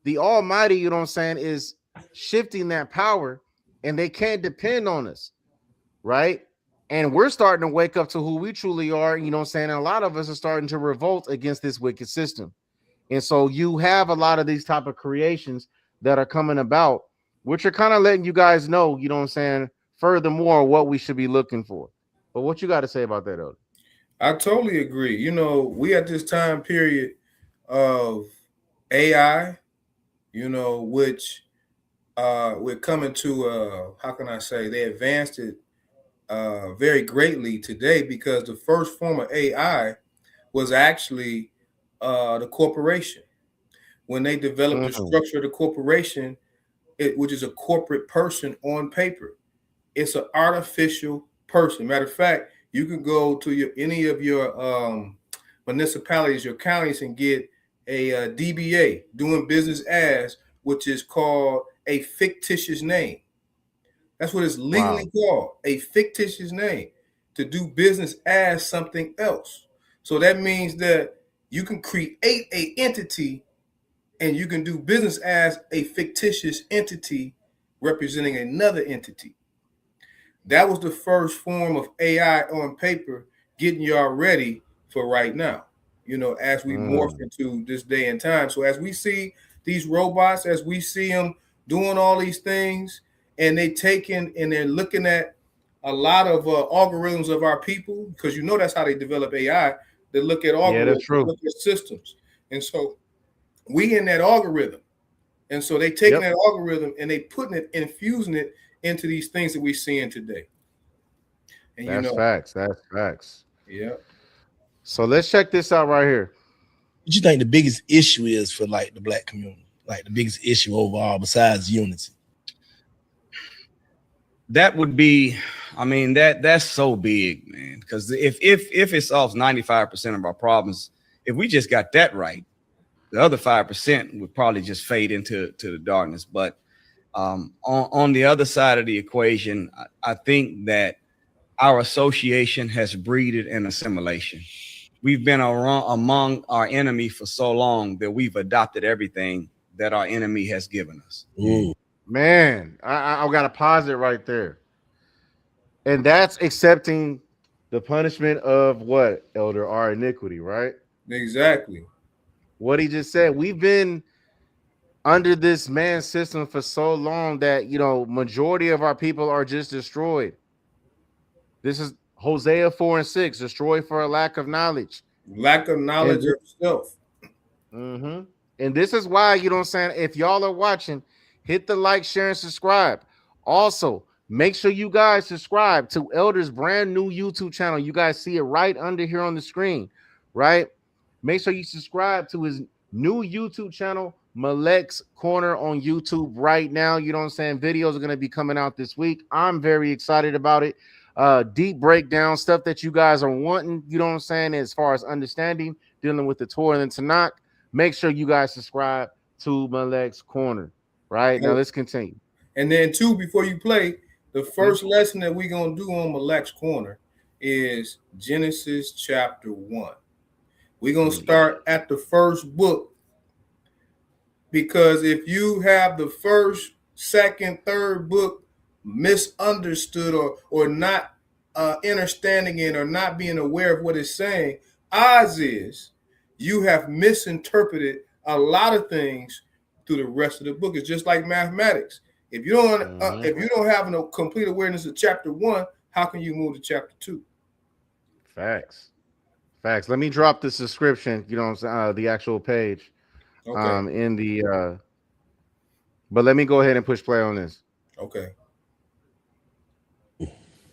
the Almighty, you know what I'm saying, is shifting that power and they can't depend on us, right? And we're starting to wake up to who we truly are, you know what I'm saying? And a lot of us are starting to revolt against this wicked system. And so you have a lot of these type of creations that are coming about, which are kind of letting you guys know, you know what I'm saying, furthermore, what we should be looking for. But what you got to say about that, Elder? I totally agree. You know, we at this time period of AI, you know, which we're coming to, how can I say, they advanced it very greatly today because the first form of AI was actually the corporation. When they developed the structure of the corporation, which is a corporate person on paper, it's an artificial person. Matter of fact, you can go to any of your municipalities, your counties, and get a DBA, doing business as, which is called a fictitious name. That's what it's legally called, a fictitious name, to do business as something else. So that means that you can create an entity and you can do business as a fictitious entity representing another entity. That was the first form of AI on paper, getting y'all ready for right now, you know, as we morph into this day and time. So as we see these robots, as we see them doing all these things, and they taking and they're looking at a lot of algorithms of our people, because you know that's how they develop AI. They look at algorithms, that's true. look at systems, and so we in that algorithm, and so they taking that algorithm and they putting it, infusing it into these things that we're seeing today. And that's facts. That's facts. Yeah. So let's check this out right here. What you think the biggest issue is for like the Black community? Like the biggest issue overall besides unity? That would be, I mean, that's so big, man. Because if it solves 95% of our problems, if we just got that right, the other 5% would probably just fade into the darkness. But on the other side of the equation, I think that our association has breeded an assimilation. We've been among our enemy for so long that we've adopted everything that our enemy has given us. Ooh. Man, I got to pause it right there. And that's accepting the punishment of what, Elder? Our iniquity, right? Exactly. What he just said. We've been under this man system for so long that, you know, majority of our people are just destroyed. This is Hosea 4:6, destroyed for a lack of knowledge. Lack of knowledge of self. Mm-hmm. And this is why, you know what I'm saying, if y'all are watching, hit the like, share, and subscribe. Also, make sure you guys subscribe to Elder's brand new YouTube channel. You guys see it right under here on the screen, right? Make sure you subscribe to his new YouTube channel, Malek's Corner on YouTube right now. You know what I'm saying? Videos are going to be coming out this week. I'm very excited about it. Deep breakdown, stuff that you guys are wanting, you know what I'm saying, as far as understanding, dealing with the Torah and Tanakh. Make sure you guys subscribe to Malek's Corner. Right now, let's continue. And then, too, before you play, the first lesson that we're going to do on Malek's Corner is Genesis chapter 1. We're going to start at the first book, because if you have the first, second, third book misunderstood or not understanding it or not being aware of what it's saying, odds is you have misinterpreted a lot of things through the rest of the book. It's just like mathematics. If you don't have a complete awareness of chapter 1, how can you move to chapter 2? Facts. Let me drop the subscription, you know what I'm saying, the actual page. Okay. In the but let me go ahead and push play on this. Okay.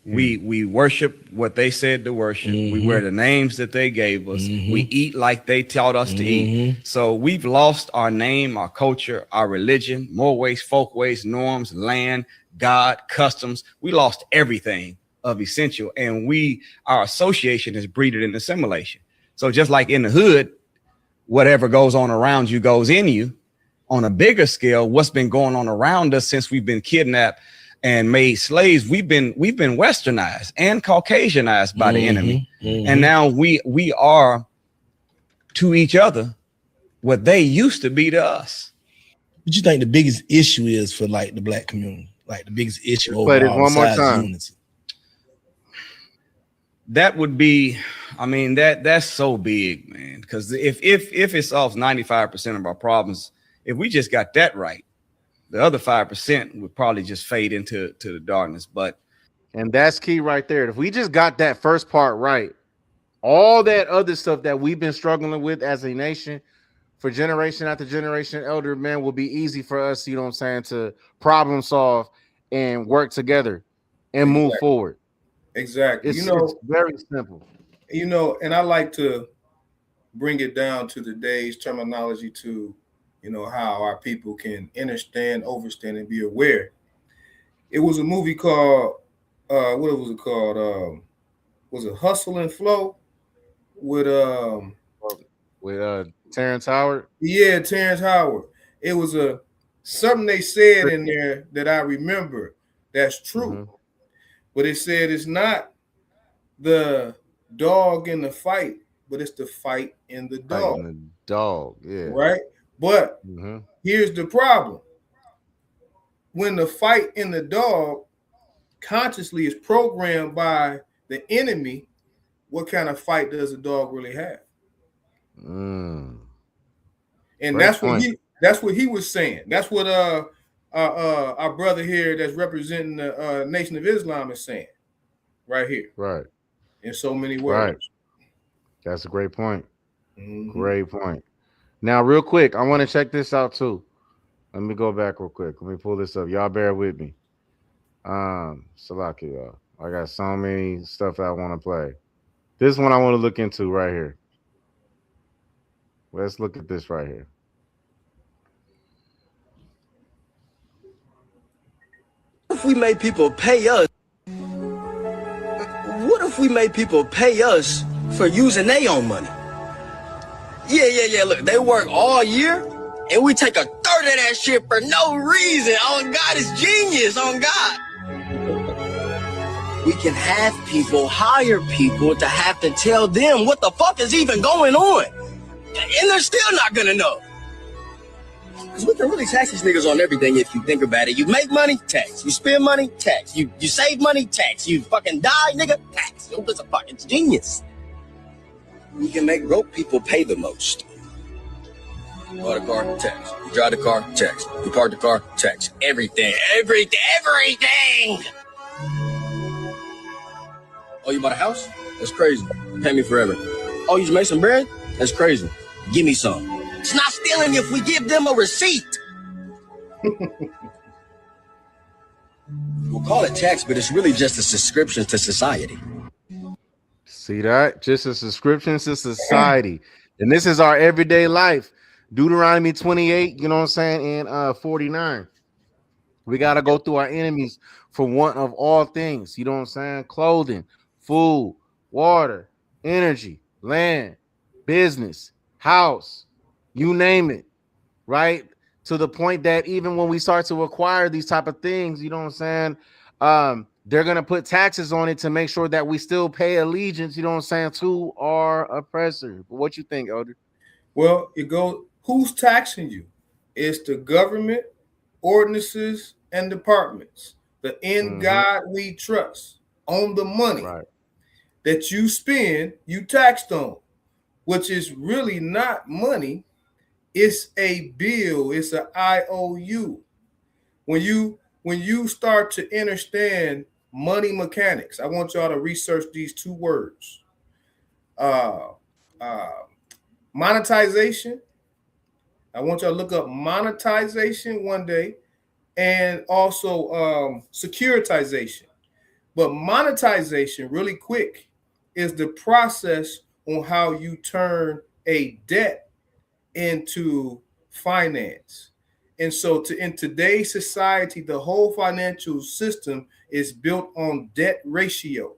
We worship what they said to worship. We wear the names that they gave us. We eat like they taught us to eat. So we've lost our name, our culture, our religion, more ways, folk ways, norms, land, God, customs. We lost everything of essential, and our association is breeded in assimilation. So just like in the hood, whatever goes on around you goes in you. On a bigger scale, what's been going on around us since we've been kidnapped and made slaves, we've been westernized and Caucasianized by the enemy. And now we are to each other what they used to be to us. What you think the biggest issue is for like the Black community? Like the biggest issue overall Play this one more time. unity? That would be, I mean, that's so big, man. Because if it solves 95% of our problems, if we just got that right, the other 5% would probably just fade into the darkness. And that's key right there. If we just got that first part right, all that other stuff that we've been struggling with as a nation for generation after generation, Elder, man, will be easy for us, you know what I'm saying, to problem solve and work together and move forward. Exactly. It's very simple. You know, and I like to bring it down to today's terminology to, you know, how our people can understand, overstand, and be aware. It was a movie called, what was it called? Was it Hustle and Flow with Terrence Howard? Yeah, Terrence Howard. It was something they said in there that I remember that's true. But it said it's not the dog in the fight, but it's the fight in the dog. Yeah. Right? But here's the problem. When the fight in the dog consciously is programmed by the enemy, what kind of fight does the dog really have? And that's what he was saying. That's what our brother here that's representing the Nation of Islam is saying right here. Right. In so many words. Right. That's a great point. Great point. Now, real quick, I want to check this out too. Let me go back real quick. Let me pull this up. Y'all bear with me. Salaki, y'all. I got so many stuff I want to play. This one I want to look into right here. Let's look at this right here. If we made people pay us, what if we made people pay us for using their own money? Yeah. Look, they work all year, and we take a third of that shit for no reason. On God, it's genius. On God. We can have people hire people to have to tell them what the fuck is even going on, and they're still not gonna know. Because we can really tax these niggas on everything if you think about it. You make money, tax. You spend money, tax. You save money, tax. You fucking die, nigga, tax. It's a fucking genius. We can make broke people pay the most. You bought a car, tax. You drive the car, tax. You park the car, tax. Everything. Oh, you bought a house? That's crazy. Pay me forever. Oh, you just made some bread? That's crazy. Give me some. It's not stealing if we give them a receipt. We'll call it tax, but it's really just a subscription to society. See that? Just a subscription to society. And this is our everyday life. Deuteronomy 28, you know what I'm saying, and 49. We got to go through our enemies for one of all things. You know what I'm saying? Clothing, food, water, energy, land, business, house, you name it, right? To the point that even when we start to acquire these type of things, you know what I'm saying? They're going to put taxes on it to make sure that we still pay allegiance, you know what I'm saying, to our oppressor. What you think, Elder? Well, it goes, who's taxing you? It's the government, ordinances, and departments. The in God we trust on the money that you spend, you taxed on, which is really not money. It's a bill. It's an IOU. When you start to understand money mechanics, I want y'all to research these two words. Monetization. I want y'all to look up monetization one day, and also securitization. But monetization, really quick, is the process on how you turn a debt into finance. And so in today's society, the whole financial system is built on debt ratio.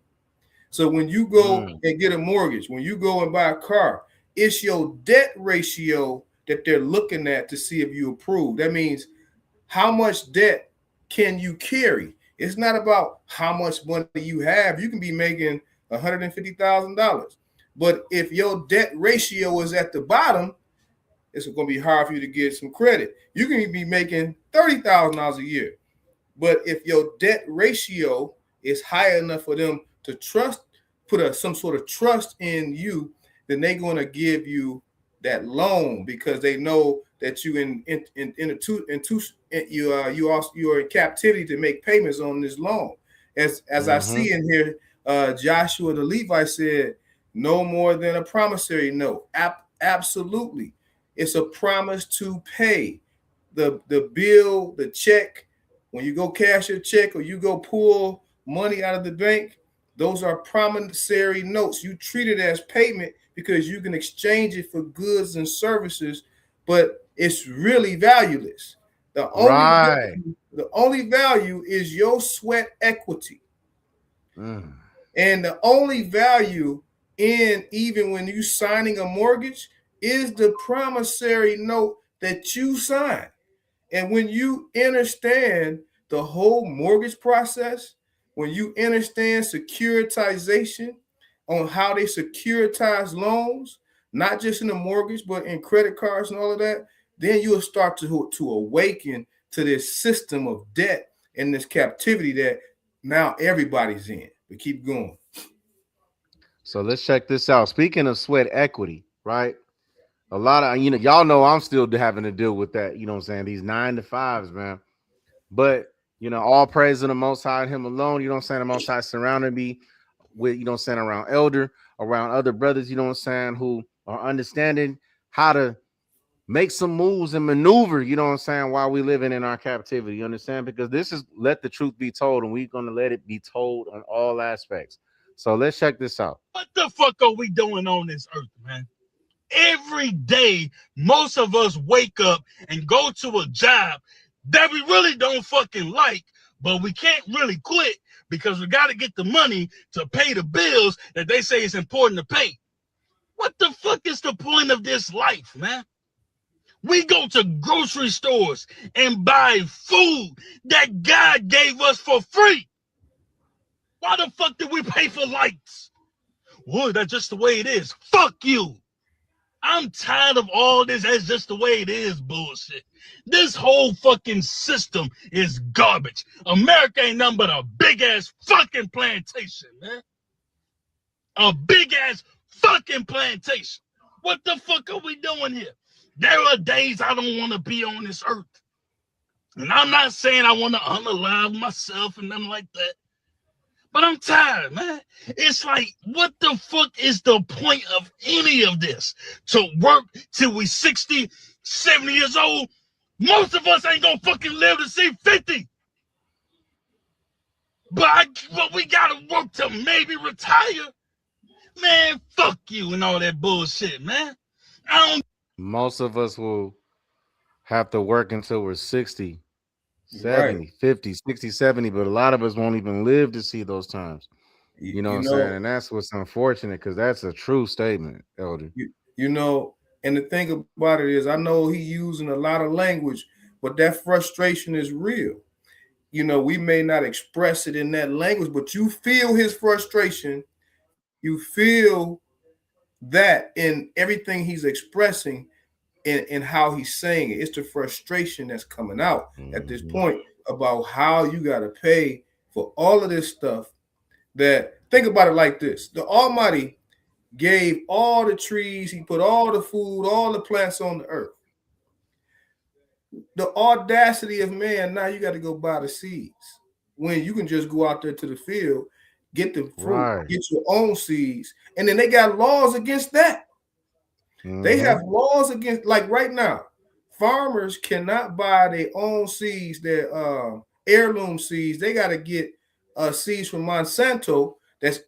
So when you go and get a mortgage, when you go and buy a car, it's your debt ratio that they're looking at to see if you approve. That means how much debt can you carry? It's not about how much money you have. You can be making $150,000. But if your debt ratio is at the bottom, it's going to be hard for you to get some credit. You can be making $30,000 a year. But if your debt ratio is high enough for them to trust, put some sort of trust in you, then they're going to give you that loan because they know that you you are in captivity to make payments on this loan. As I see in here, Joshua the Levite said, no more than a promissory note. Absolutely. It's a promise to pay the bill, the check. When you go cash your check or you go pull money out of the bank, those are promissory notes. You treat it as payment because you can exchange it for goods and services, but it's really valueless. The only value is your sweat equity. And the only value in even when you signing a mortgage is the promissory note that you sign. And when you understand the whole mortgage process, when you understand securitization on how they securitize loans, not just in the mortgage, but in credit cards and all of that, then you'll start to awaken to this system of debt and this captivity that now everybody's in. But keep going. So let's check this out. Speaking of sweat equity, right? A lot of, y'all know I'm still having to deal with that, you know what I'm saying? These 9 to 5s, man. But you know, all praise to the Most High, Him alone. You know what I'm saying? The Most High surrounded me with, you know what I'm saying, around elder, around other brothers, you know what I'm saying, who are understanding how to make some moves and maneuver, you know what I'm saying, while we living in our captivity. You understand? Because this is let the truth be told, and we're gonna let it be told on all aspects. So let's check this out. What the fuck are we doing on this earth, man? Every day, most of us wake up and go to a job that we really don't fucking like, but we can't really quit because we got to get the money to pay the bills that they say is important to pay. What the fuck is the point of this life, man? We go to grocery stores and buy food that God gave us for free. Why the fuck did we pay for lights? Well, that's just the way it is. Fuck you. I'm tired of all this. That's just the way it is bullshit. This whole fucking system is garbage. America ain't nothing but a big ass fucking plantation, man. A big ass fucking plantation. What the fuck are we doing here? There are days I don't want to be on this earth. And I'm not saying I want to unalive myself and nothing like that. But I'm tired, man. It's like, what the fuck is the point of any of this? To work till we 60, 70 years old? Most of us ain't gonna fucking live to see 50. But we gotta work to maybe retire. Man, fuck you and all that bullshit, man. Most of us will have to work until we're 60, 70, right, 50, 60, 70, but a lot of us won't even live to see those times. You know what I'm saying? And that's what's unfortunate, because that's a true statement, Elder. You know, and the thing about it is, I know he's using a lot of language, but that frustration is real. You know, we may not express it in that language, but you feel his frustration. You feel that in everything he's expressing and how he's saying it. It's the frustration that's coming out at this point about how you got to pay for all of this stuff. That, think about it like this: the Almighty gave all the trees, he put all the food, all the plants on the earth. The audacity of man, now you got to go buy the seeds when you can just go out there to the field, get the fruit, right, get your own seeds. And then they got laws against that. They have laws against, like right now, farmers cannot buy their own seeds, their heirloom seeds. They got to get seeds from Monsanto that's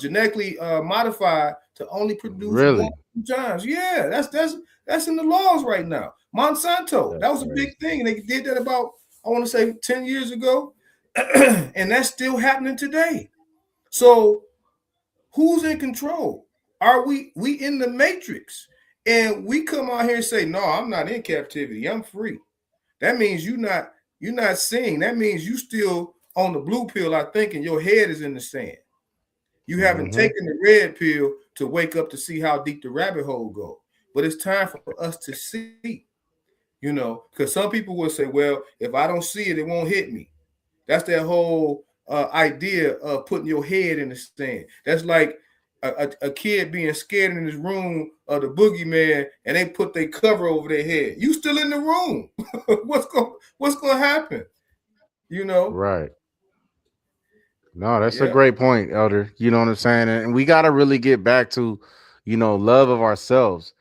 genetically modified to only produce 1 times. Yeah, that's in the laws right now. Monsanto, that was a big thing, and they did that about, I want to say, 10 years ago, and that's still happening today. So who's in control? Are we in the matrix? And we come out here and say, no, I'm not in captivity, I'm free. That means you're not seeing. That means you still on the blue pill, I think, and your head is in the sand. You haven't taken the red pill to wake up to see how deep the rabbit hole goes. But it's time for us to see, you know, because some people will say, well, if I don't see it, it won't hit me. That's that whole idea of putting your head in the sand. That's like a kid being scared in his room of the boogeyman, and they put their cover over their head. You still in the room. What's going to happen? You know? Right. No, that's a great point, Elder. You know what I'm saying? And we got to really get back to, you know, love of ourselves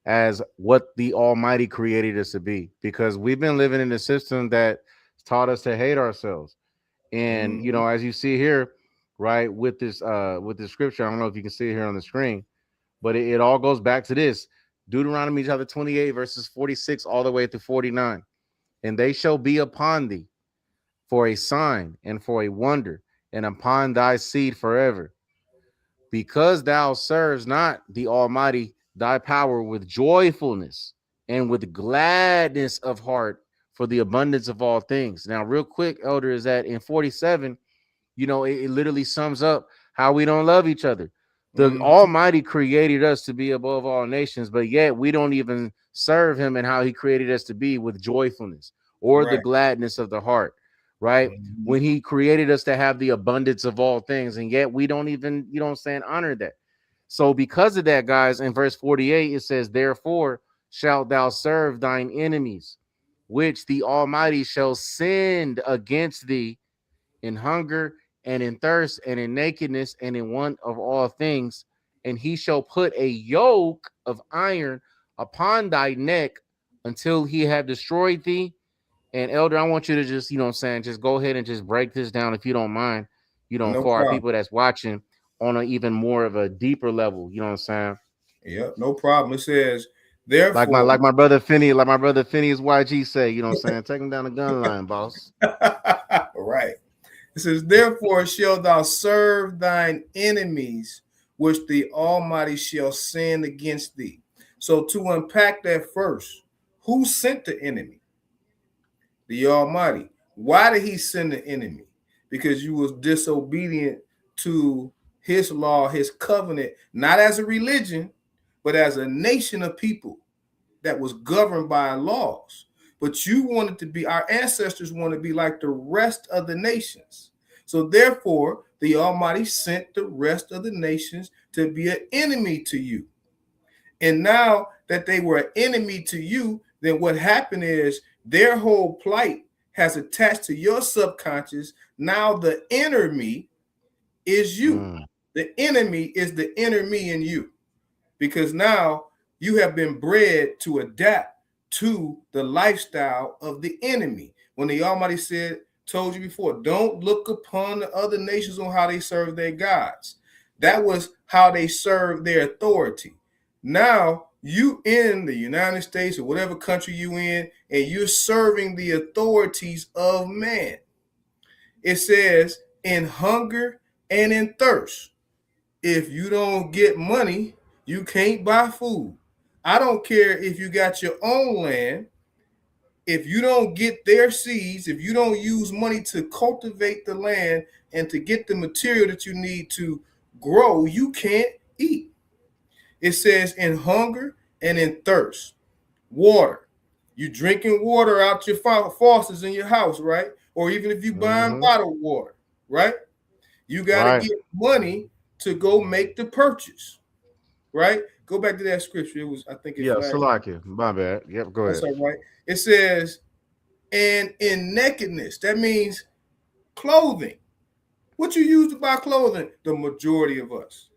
as what the Almighty created us to be, because we've been living in a system that taught us to hate ourselves. And, you know, as you see here, right, with this scripture, I don't know if you can see it here on the screen, but it all goes back to this Deuteronomy chapter 28, verses 46 all the way to 49. And they shall be upon thee for a sign and for a wonder, and upon thy seed forever, because thou serves not the Almighty thy power with joyfulness and with gladness of heart for the abundance of all things. Now, real quick, Elder, is that in 47, you know, it literally sums up how we don't love each other. The Almighty created us to be above all nations, but yet we don't even serve him and how he created us to be with joyfulness or the gladness of the heart, right? When he created us to have the abundance of all things, and yet we don't even, you know what I'm saying, honor that. So because of that, guys, in verse 48, it says, therefore shalt thou serve thine enemies which the Almighty shall send against thee in hunger and in thirst and in nakedness and in want of all things. And he shall put a yoke of iron upon thy neck until he have destroyed thee. And Elder, I want you to just, you know what I'm saying, just go ahead and just break this down if you don't mind, No for our problem. people that's watching on an even more of a deeper level, you know what I'm saying? Yep, no problem. It says, therefore, like my brother Finney, is YG say, you know what I'm saying? Take him down the gun line, boss. Right. It says, therefore shalt thou serve thine enemies, which the Almighty shall send against thee. So to unpack that first, who sent the enemy? The Almighty. Why did he send the enemy? Because you was disobedient to his law, his covenant, not as a religion, but as a nation of people that was governed by laws. But you wanted to be, our ancestors want to be like the rest of the nations. So therefore, the Almighty sent the rest of the nations to be an enemy to you. And now that they were an enemy to you, then what happened is their whole plight has attached to your subconscious. Now the inner me is you. The enemy is the inner me in you, because now you have been bred to adapt to the lifestyle of the enemy. When the Almighty told you before, don't look upon the other nations on how they serve their gods. That was how they served their authority. Now you in the United States or whatever country you in, and you're serving the authorities of man. It says in hunger and in thirst. If you don't get money, you can't buy food. I don't care if you got your own land. If you don't get their seeds, if you don't use money to cultivate the land and to get the material that you need to grow, you can't eat. It says in hunger and in thirst. Water. You drinking water out your faucets in your house, right? Or even if you buying bottled water, right? You got to get money to go make the purchase, right? Go back to that scripture. It was, I think it's Salakia. My bad. Yep, go ahead. That's all right. It says, and in nakedness, that means clothing. What you use to buy clothing? The majority of us.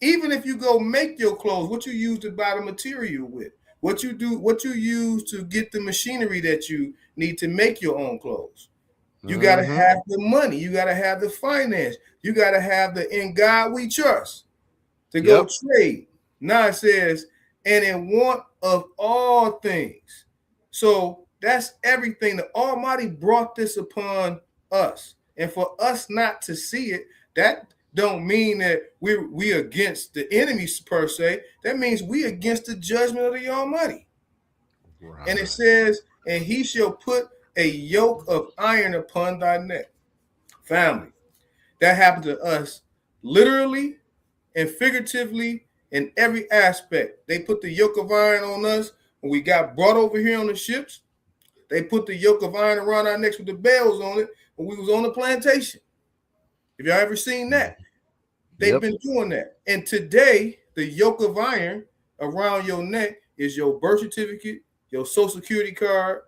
Even if you go make your clothes, what you use to buy the material with? What you do, what you use to get the machinery that you need to make your own clothes. You got to have the money. You got to have the finance. You got to have the in God we trust to go trade. Now it says, and in want of all things. So that's everything. The Almighty brought this upon us. And for us not to see it, that don't mean that we against the enemies per se. That means we against the judgment of the Almighty. Right. And it says, and he shall put a yoke of iron upon thy neck. Family, that happened to us literally and figuratively in every aspect. They put the yoke of iron on us when we got brought over here on the ships. They put the yoke of iron around our necks with the bells on it when we was on the plantation. Have y'all ever seen that? They've been doing that. And today, the yoke of iron around your neck is your birth certificate, your social security card,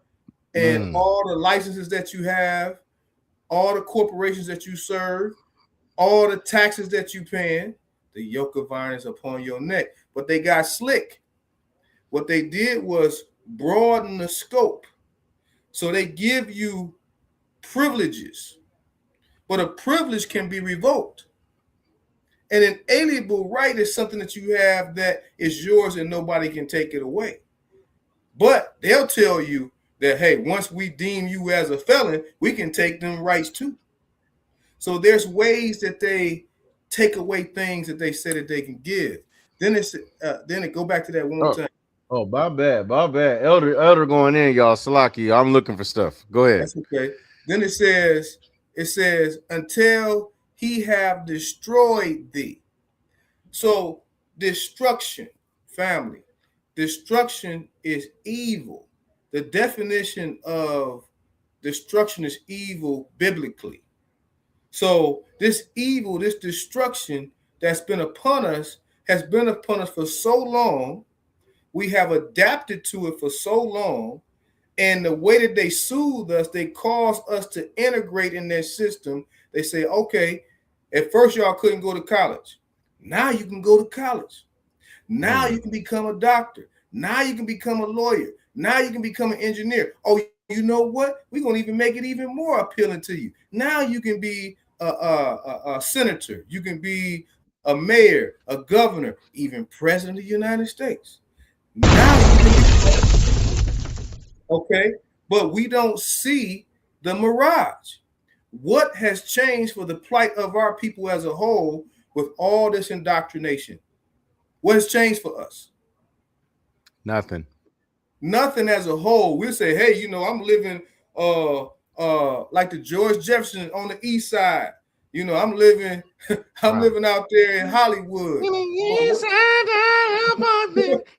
and all the licenses that you have, all the corporations that you serve, all the taxes that you paying. The yoke of iron is upon your neck. But they got slick. What they did was broaden the scope. So they give you privileges. But a privilege can be revoked. An inalienable right is something that you have that is yours and nobody can take it away. But they'll tell you that, hey, once we deem you as a felon, we can take them rights too. So there's ways that they take away things that they said that they can give. Then it go back to that one more time. Oh, my bad. Elder going in, y'all. Salaki, I'm looking for stuff. Go ahead. That's okay. Then it says, until he have destroyed thee. So destruction, family. Destruction is evil. The definition of destruction is evil biblically. So this evil, this destruction that's been upon us has been upon us for so long. We have adapted to it for so long. And the way that they soothe us, they cause us to integrate in their system. They say, okay, at first y'all couldn't go to college. Now you can go to college. Now you can become a doctor. Now you can become a lawyer. Now you can become an engineer. Oh, you know what? We're going to even make it even more appealing to you. Now you can be a senator. You can be a mayor, a governor, even president of the United States. Now you can be, okay, but we don't see the mirage. What has changed for the plight of our people as a whole with all this indoctrination? What has changed for us? Nothing. Nothing as a whole. We'll say, hey, you know, I'm living like the George Jefferson on the east side. You know, I'm living living out there in Hollywood. In the east side,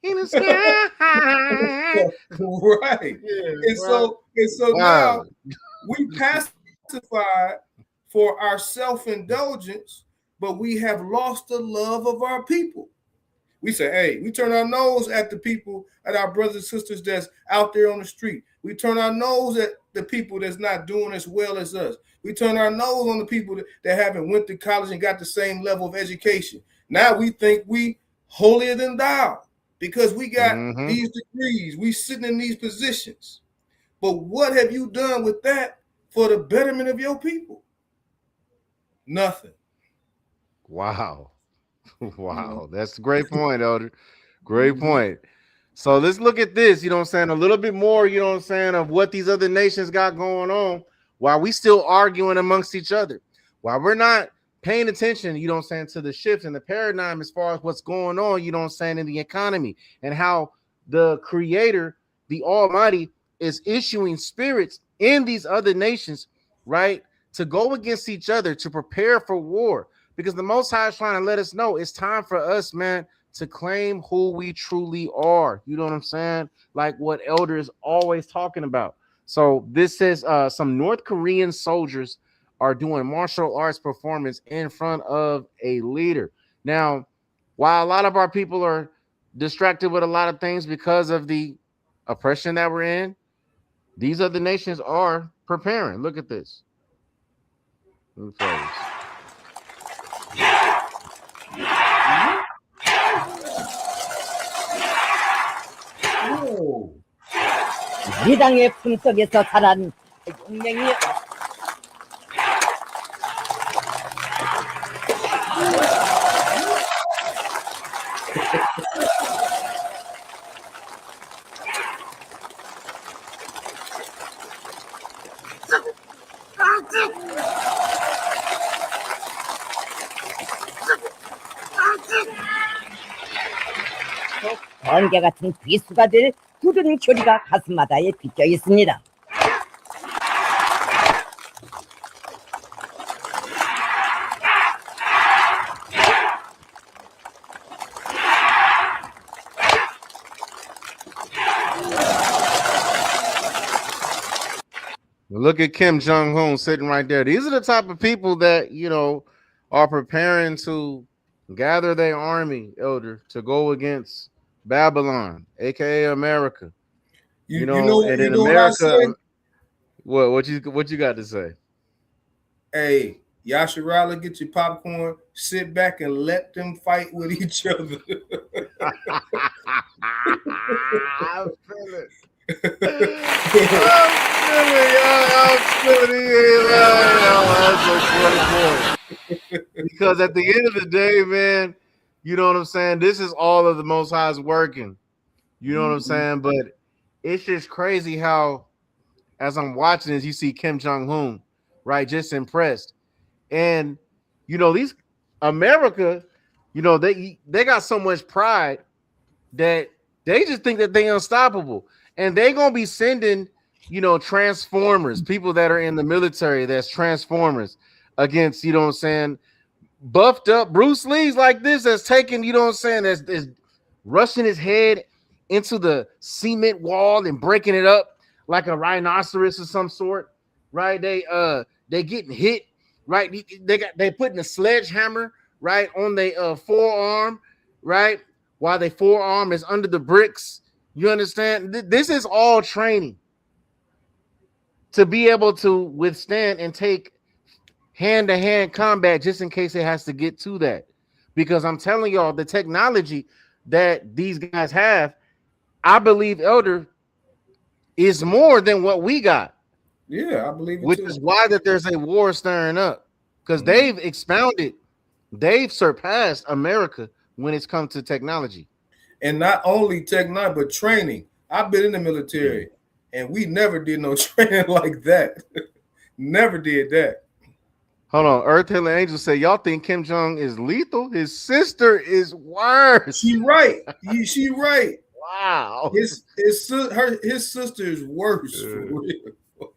in the sky. Right. Yeah, and so wow. Now we pacify for our self-indulgence, but we have lost the love of our people. We say, hey, we turn our nose at the people, at our brothers and sisters that's out there on the street. We turn our nose at the people that's not doing as well as us. We turn our nose on the people that haven't went to college and got the same level of education. Now we think we holier than thou because we got these degrees. We sitting in these positions. But what have you done with that for the betterment of your people? Nothing. Wow. Wow. That's a great point, Elder. Great point. So let's look at this, you know what I'm saying, a little bit more, you know what I'm saying, of what these other nations got going on while we still arguing amongst each other, while we're not paying attention, you know what I'm saying, to the shift in the paradigm as far as what's going on, you know what I'm saying, in the economy and how the Creator, the Almighty, is issuing spirits in these other nations, right, to go against each other, to prepare for war. Because the Most High is trying to let us know it's time for us, man, to claim who we truly are. You know what I'm saying? Like what Elder is always talking about. So this says some North Korean soldiers are doing martial arts performance in front of a leader. Now, while a lot of our people are distracted with a lot of things because of the oppression that we're in, these other nations are preparing. Look at this. 미당의 품속에서 자란 용맹이 번개 같은 비수가 될 굳은 교리가 가슴마다에 빗겨 있습니다. Look at Kim Jong-un sitting right there. These are the type of people that, you know, are preparing to gather their army, Elder, to go against Babylon, aka America. You know and in America, what you got to say? Hey, Yasharala, get your popcorn, sit back and let them fight with each other. I feel it. Because at the end of the day, man, you know what I'm saying? This is all of the Most High's working. You know what I'm saying? But it's just crazy how, as I'm watching this, you see Kim Jong-un, right? Just impressed. And, you know, these America, you know, they got so much pride that they just think that they're unstoppable. And they're going to be sending, you know, transformers, people that are in the military that's transformers against, you know what I'm saying, buffed up Bruce Lee's like this that's taking, you know what I'm saying, that's rushing his head into the cement wall and breaking it up like a rhinoceros of some sort, right? They getting hit, right? They putting a sledgehammer right on their forearm, right? While their forearm is under the bricks. You understand? This is all training. to be able to withstand and take hand-to-hand combat just in case it has to get to that. Because I'm telling y'all, the technology that these guys have, I believe, Elder, is more than what we got. Yeah, I believe it Which too. is why that there's a war stirring up. Because they've expounded, they've surpassed America when it's come to technology. And not only technology, but training. I've been in the military, and we never did no training like that. Never did that. Hold on. Earth Healing Angel say, y'all think Kim Jong is lethal? His sister is worse. She right. She right. Wow. His sister is worse. For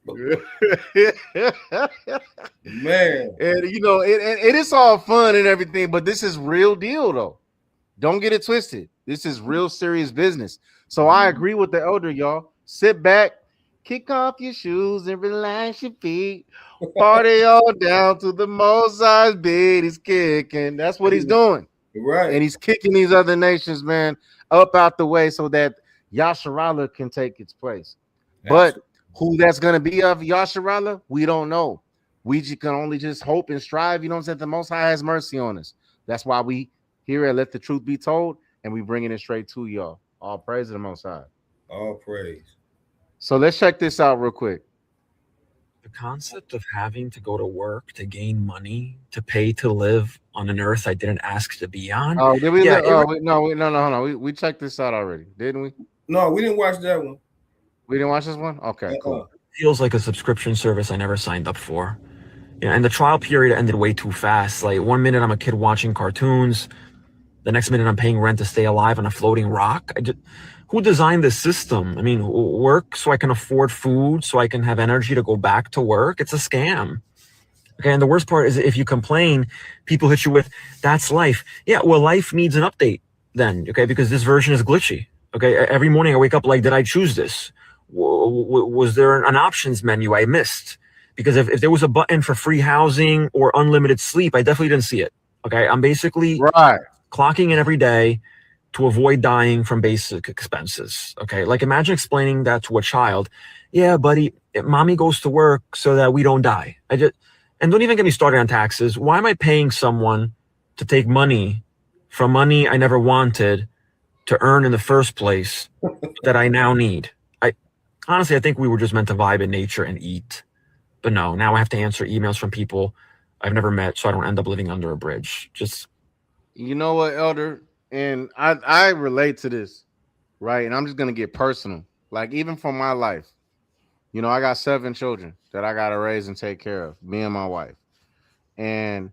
real. Man. And you know, it is all fun and everything, but this is real deal though. Don't get it twisted. This is real serious business. So I agree with the elder, y'all. Sit back, kick off your shoes, and relax your feet. Party all down to the Mozart's beat. He's kicking. That's what he's doing. Right. And he's kicking these other nations, man, up out the way so that Yasharala can take its place. But who that's going to be of Yasharala, we don't know. We can only just hope and strive, you know what I'm saying? The Most High has mercy on us. That's why we here at Let the Truth Be Told, and we bringing it straight to y'all. All praise to the Most High. All praise. So let's check this out real quick. The concept of having to go to work to gain money to pay to live on an earth I didn't ask to be on. Oh, did we? Yeah, No. We checked this out already, didn't we? No, we didn't watch that one. We didn't watch this one? Okay, cool. Feels like a subscription service I never signed up for. Yeah, and the trial period ended way too fast. Like 1 minute I'm a kid watching cartoons, the next minute I'm paying rent to stay alive on a floating rock. Who designed this system? I mean, work so I can afford food, so I can have energy to go back to work. It's a scam. Okay, and the worst part is if you complain, people hit you with, that's life. Yeah, well, life needs an update then, okay, because this version is glitchy. Okay, every morning I wake up like, did I choose this? Was there an options menu I missed? Because if there was a button for free housing or unlimited sleep, I definitely didn't see it. Okay, I'm basically clocking in every day to avoid dying from basic expenses. Okay, like imagine explaining that to a child. Yeah, buddy, mommy goes to work so that we don't die. And don't even get me started on taxes. Why am I paying someone to take money from money I never wanted to earn in the first place that I now need? Honestly, I think we were just meant to vibe in nature and eat. But no, now I have to answer emails from people I've never met so I don't end up living under a bridge. Just, you know what, Elder? And I relate to this, right? And I'm just going to get personal. Like, even for my life, you know, I got 7 children that I got to raise and take care of, me and my wife. And,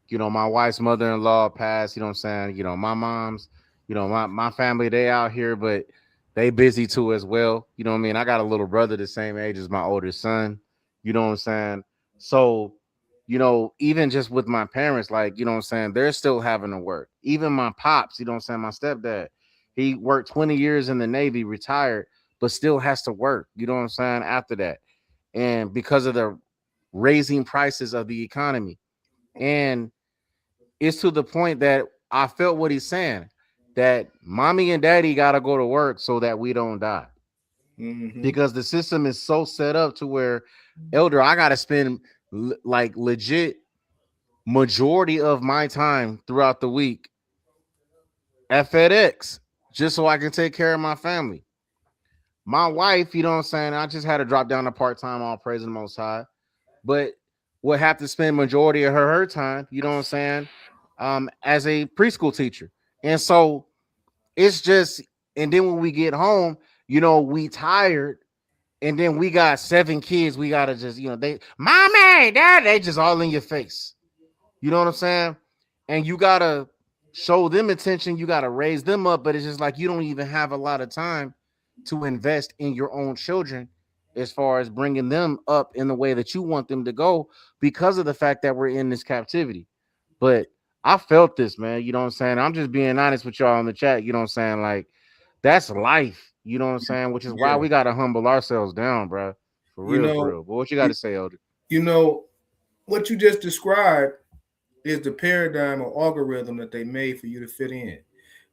you know, my wife's mother-in-law passed, you know what I'm saying? You know, my mom's, you know, my family, they out here, but they busy too as well. You know what I mean? I got a little brother the same age as my oldest son. You know what I'm saying? So, you know, even just with my parents, like, you know what I'm saying, they're still having to work. Even my pops, you know what I'm saying, my stepdad, he worked 20 years in the Navy, retired, but still has to work, you know what I'm saying, after that. And because of the raising prices of the economy. And it's to the point that I felt what he's saying, that mommy and daddy got to go to work so that we don't die. Because the system is so set up to where, Elder, I got to spend like legit majority of my time throughout the week at FedEx just so I can take care of my family. My wife, you know what I'm saying, I just had to drop down to part-time, all praise the Most High, but would have to spend majority of her time, you know what I'm saying, as a preschool teacher. And so it's just, and then when we get home, you know, we tired, and then we got 7 kids. We gotta just, you know, mommy, dad, they just all in your face. You know what I'm saying? And you gotta show them attention. You gotta raise them up, but it's just like you don't even have a lot of time to invest in your own children as far as bringing them up in the way that you want them to go because of the fact that we're in this captivity. But I felt this, man. You know what I'm saying? I'm just being honest with y'all in the chat. You know what I'm saying? Like, that's life. You know what I'm saying? Which is why we got to humble ourselves down, bro. For real, for real. But what you got to say, Elder? You know, what you just described is the paradigm or algorithm that they made for you to fit in.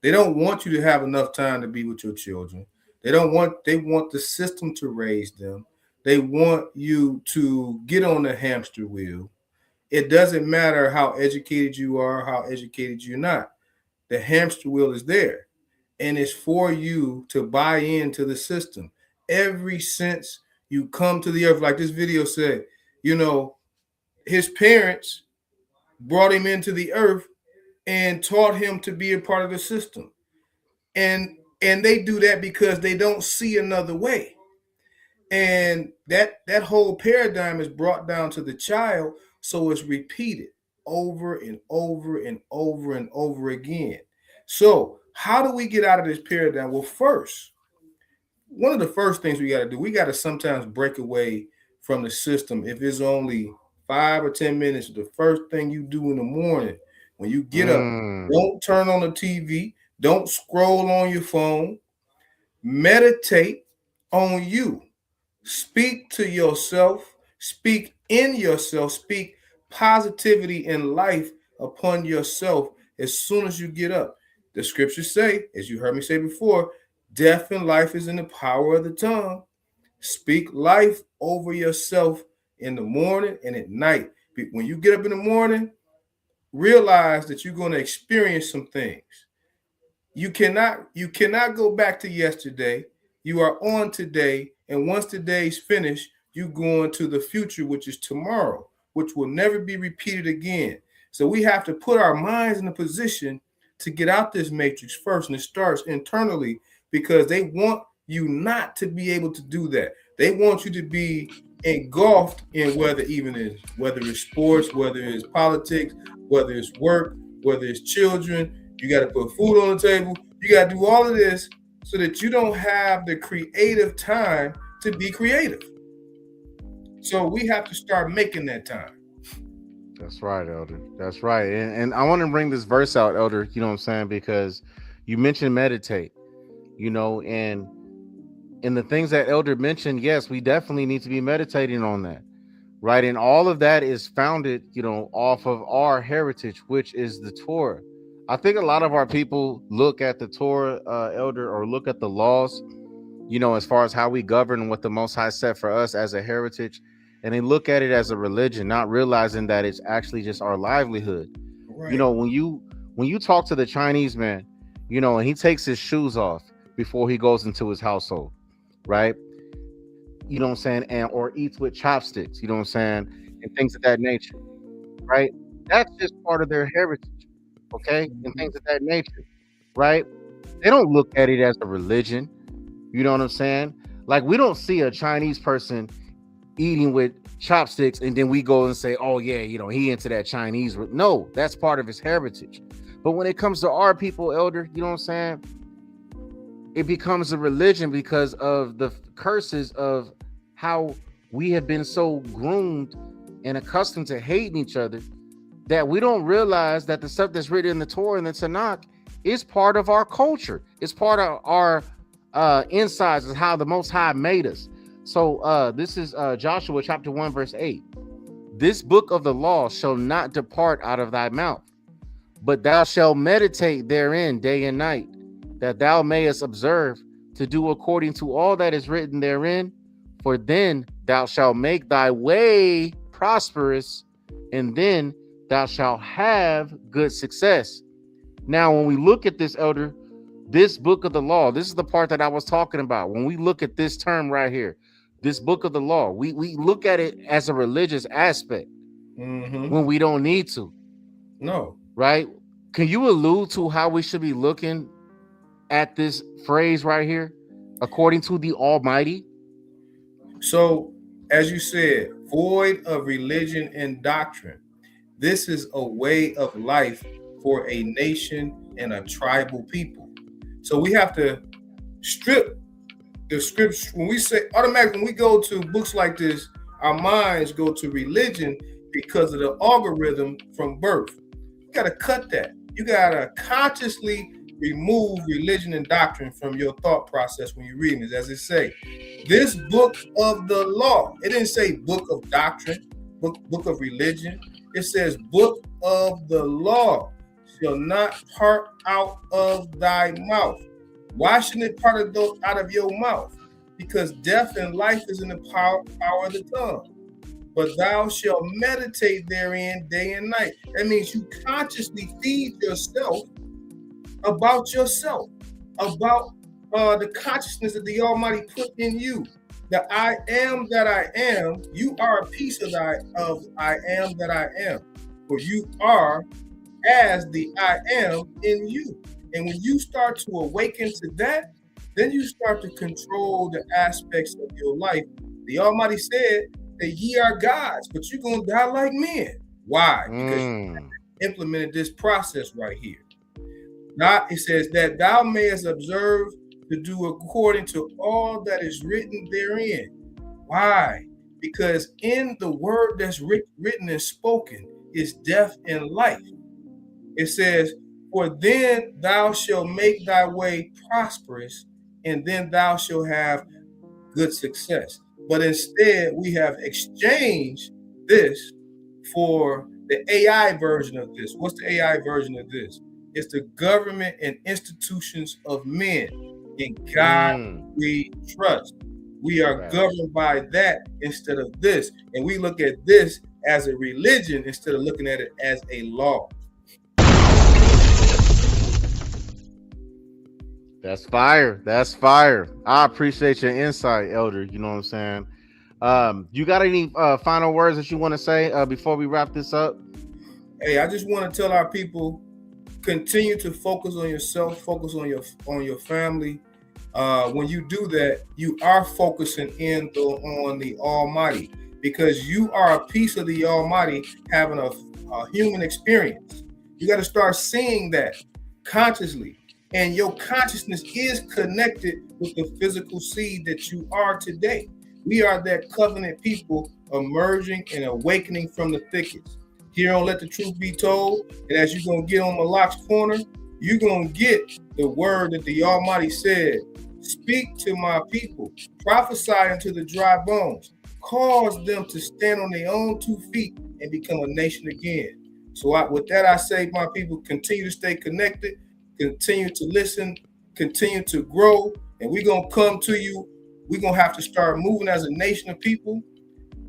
They don't want you to have enough time to be with your children. They want the system to raise them. They want you to get on the hamster wheel. It doesn't matter how educated you are, how educated you're not. The hamster wheel is there, and it's for you to buy into the system. Ever since you come to the earth, like this video said, you know, his parents brought him into the earth and taught him to be a part of the system. And they do that because they don't see another way. And that whole paradigm is brought down to the child, so it's repeated over and over and over and over again. So how do we get out of this paradigm? Well, first, one of the first things we got to do, we got to sometimes break away from the system. If it's only 5 or 10 minutes, the first thing you do in the morning when you get up, don't turn on the TV, don't scroll on your phone, meditate on you. Speak to yourself, speak in yourself, speak positivity in life upon yourself as soon as you get up. The scriptures say, as you heard me say before, death and life is in the power of the tongue. Speak life over yourself in the morning and at night. When you get up in the morning, realize that you're going to experience some things. You cannot go back to yesterday. You are on today, and once today's finished, you go into the future, which is tomorrow, which will never be repeated again. So we have to put our minds in a position to get out this matrix first, and it starts internally because they want you not to be able to do that. They want you to be engulfed in whether it's sports, whether it's politics, whether it's work, whether it's children. You got to put food on the table. You got to do all of this so that you don't have the creative time to be creative. So we have to start making that time. That's right, Elder. That's right. And I want to bring this verse out, Elder, you know what I'm saying? Because you mentioned meditate, you know, and the things that Elder mentioned, yes, we definitely need to be meditating on that. Right. And all of that is founded, you know, off of our heritage, which is the Torah. I think a lot of our people look at the Torah, Elder, or look at the laws, you know, as far as how we govern and what the Most High set for us as a heritage. And they look at it as a religion, not realizing that it's actually just our livelihood. Right. You know, when you talk to the Chinese man, you know, and he takes his shoes off before he goes into his household, right? You know what I'm saying? And or eats with chopsticks, you know what I'm saying? And things of that nature, right? That's just part of their heritage, okay? And things of that nature, right? They don't look at it as a religion, you know what I'm saying? Like, we don't see a Chinese person eating with chopsticks and then we go and say, oh yeah, you know, he into that Chinese. No, that's part of his heritage. But when it comes to our people, Elder, you know what I'm saying? It becomes a religion because of the curses of how we have been so groomed and accustomed to hating each other that we don't realize that the stuff that's written in the Torah and the Tanakh is part of our culture. It's part of our insides, is how the Most High made us. So this is Joshua chapter 1, verse 8. This book of the law shall not depart out of thy mouth, but thou shalt meditate therein day and night, that thou mayest observe to do according to all that is written therein. For then thou shalt make thy way prosperous, and then thou shalt have good success. Now, when we look at this, Elder, this book of the law, this is the part that I was talking about. When we look at this term right here, this book of the law, we look at it as a religious aspect when we don't need to. No. Right? Can you allude to how we should be looking at this phrase right here, according to the Almighty? So, as you said, void of religion and doctrine. This is a way of life for a nation and a tribal people. So we have to strip the scripture. When we say automatically, when we go to books like this, our minds go to religion because of the algorithm from birth. You got to cut that. You got to consciously remove religion and doctrine from your thought process when you're reading this. As it say, this book of the law. It didn't say book of doctrine, book of religion. It says book of the law shall not part out of thy mouth. Why shouldn't it part out of your mouth? because death and life is in the power of the tongue. But thou shalt meditate therein day and night. That means you consciously feed yourself, about the consciousness that the Almighty put in you. The I am that I am, you are a piece of I am that I am. For you are as the I am in you. And when you start to awaken to that, then you start to control the aspects of your life. The Almighty said that ye are gods, but you're going to die like men. Why? Because you implemented this process right here. Now, it says that thou mayest observe to do according to all that is written therein. Why? Because in the word that's written and spoken is death and life. It says, for then thou shalt make thy way prosperous, and then thou shalt have good success. But instead, we have exchanged this for the AI version of this. What's the AI version of this? It's the government and institutions of men. In God we trust. We are governed by that instead of this. And we look at this as a religion instead of looking at it as a law. That's fire. That's fire. I appreciate your insight, Elder. You know what I'm saying? You got any final words that you want to say before we wrap this up? Hey, I just want to tell our people, continue to focus on yourself, focus on your family. When you do that, you are focusing on the Almighty, because you are a piece of the Almighty having a human experience. You got to start seeing that consciously. And your consciousness is connected with the physical seed that you are today. We are that covenant people emerging and awakening from the thickets. Here on Let the Truth Be Told, and as you're going to get on Malak's corner, you're going to get the word that the Almighty said. Speak to my people, prophesy unto the dry bones, cause them to stand on their own 2 feet and become a nation again. So with that, I say, my people, continue to stay connected, continue to listen, continue to grow, and we're going to come to you. We're going to have to start moving as a nation of people,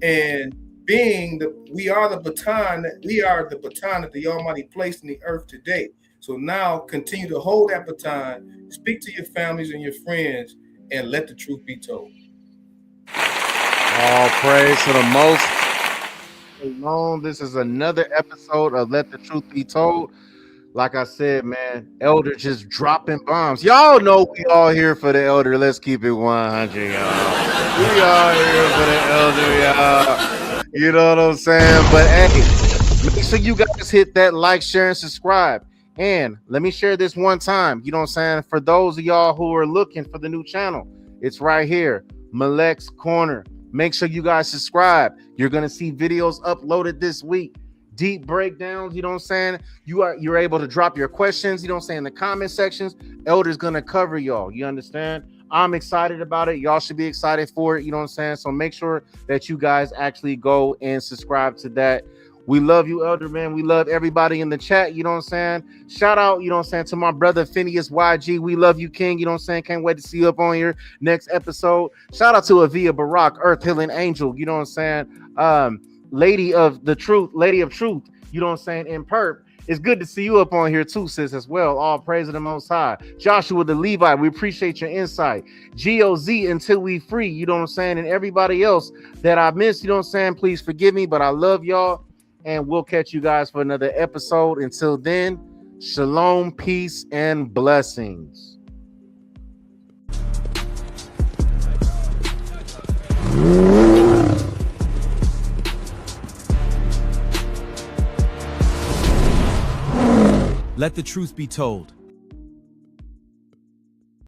and we are the baton that the Almighty placed in the earth today. So now continue to hold that baton, speak to your families and your friends, and let the truth be told. All praise to the Most Alone. This is another episode of Let the Truth Be Told. Like I said, man, Elder just dropping bombs. Y'all know we all here for the Elder. Let's keep it 100, y'all. We all here for the Elder, y'all. You know what I'm saying? But hey, make sure you guys hit that like, share, and subscribe. And let me share this one time. You know what I'm saying? For those of y'all who are looking for the new channel, it's right here, Malek's Corner. Make sure you guys subscribe. You're going to see videos uploaded this week. Deep breakdowns, you know what I'm saying? You're able to drop your questions, you know what I'm saying, in the comment sections. Elder's gonna cover y'all. You understand? I'm excited about it. Y'all should be excited for it, you know what I'm saying? So make sure that you guys actually go and subscribe to that. We love you, Elder, man. We love everybody in the chat, you know what I'm saying? Shout out, you know what I'm saying, to my brother Phineas YG. We love you, King, you know what I'm saying? Can't wait to see you up on your next episode. Shout out to Avia Barak, Earth Healing Angel, you know what I'm saying? Lady of Truth, you know what I'm saying, in perp. It's good to see you up on here too, sis, as well. All praise to the Most High. Joshua the Levite, we appreciate your insight. GOZ until we free, you know what I'm saying, and everybody else that I missed, you know what I'm saying, please forgive me, but I love y'all, and we'll catch you guys for another episode. Until then, shalom, peace, and blessings. Let the truth be told.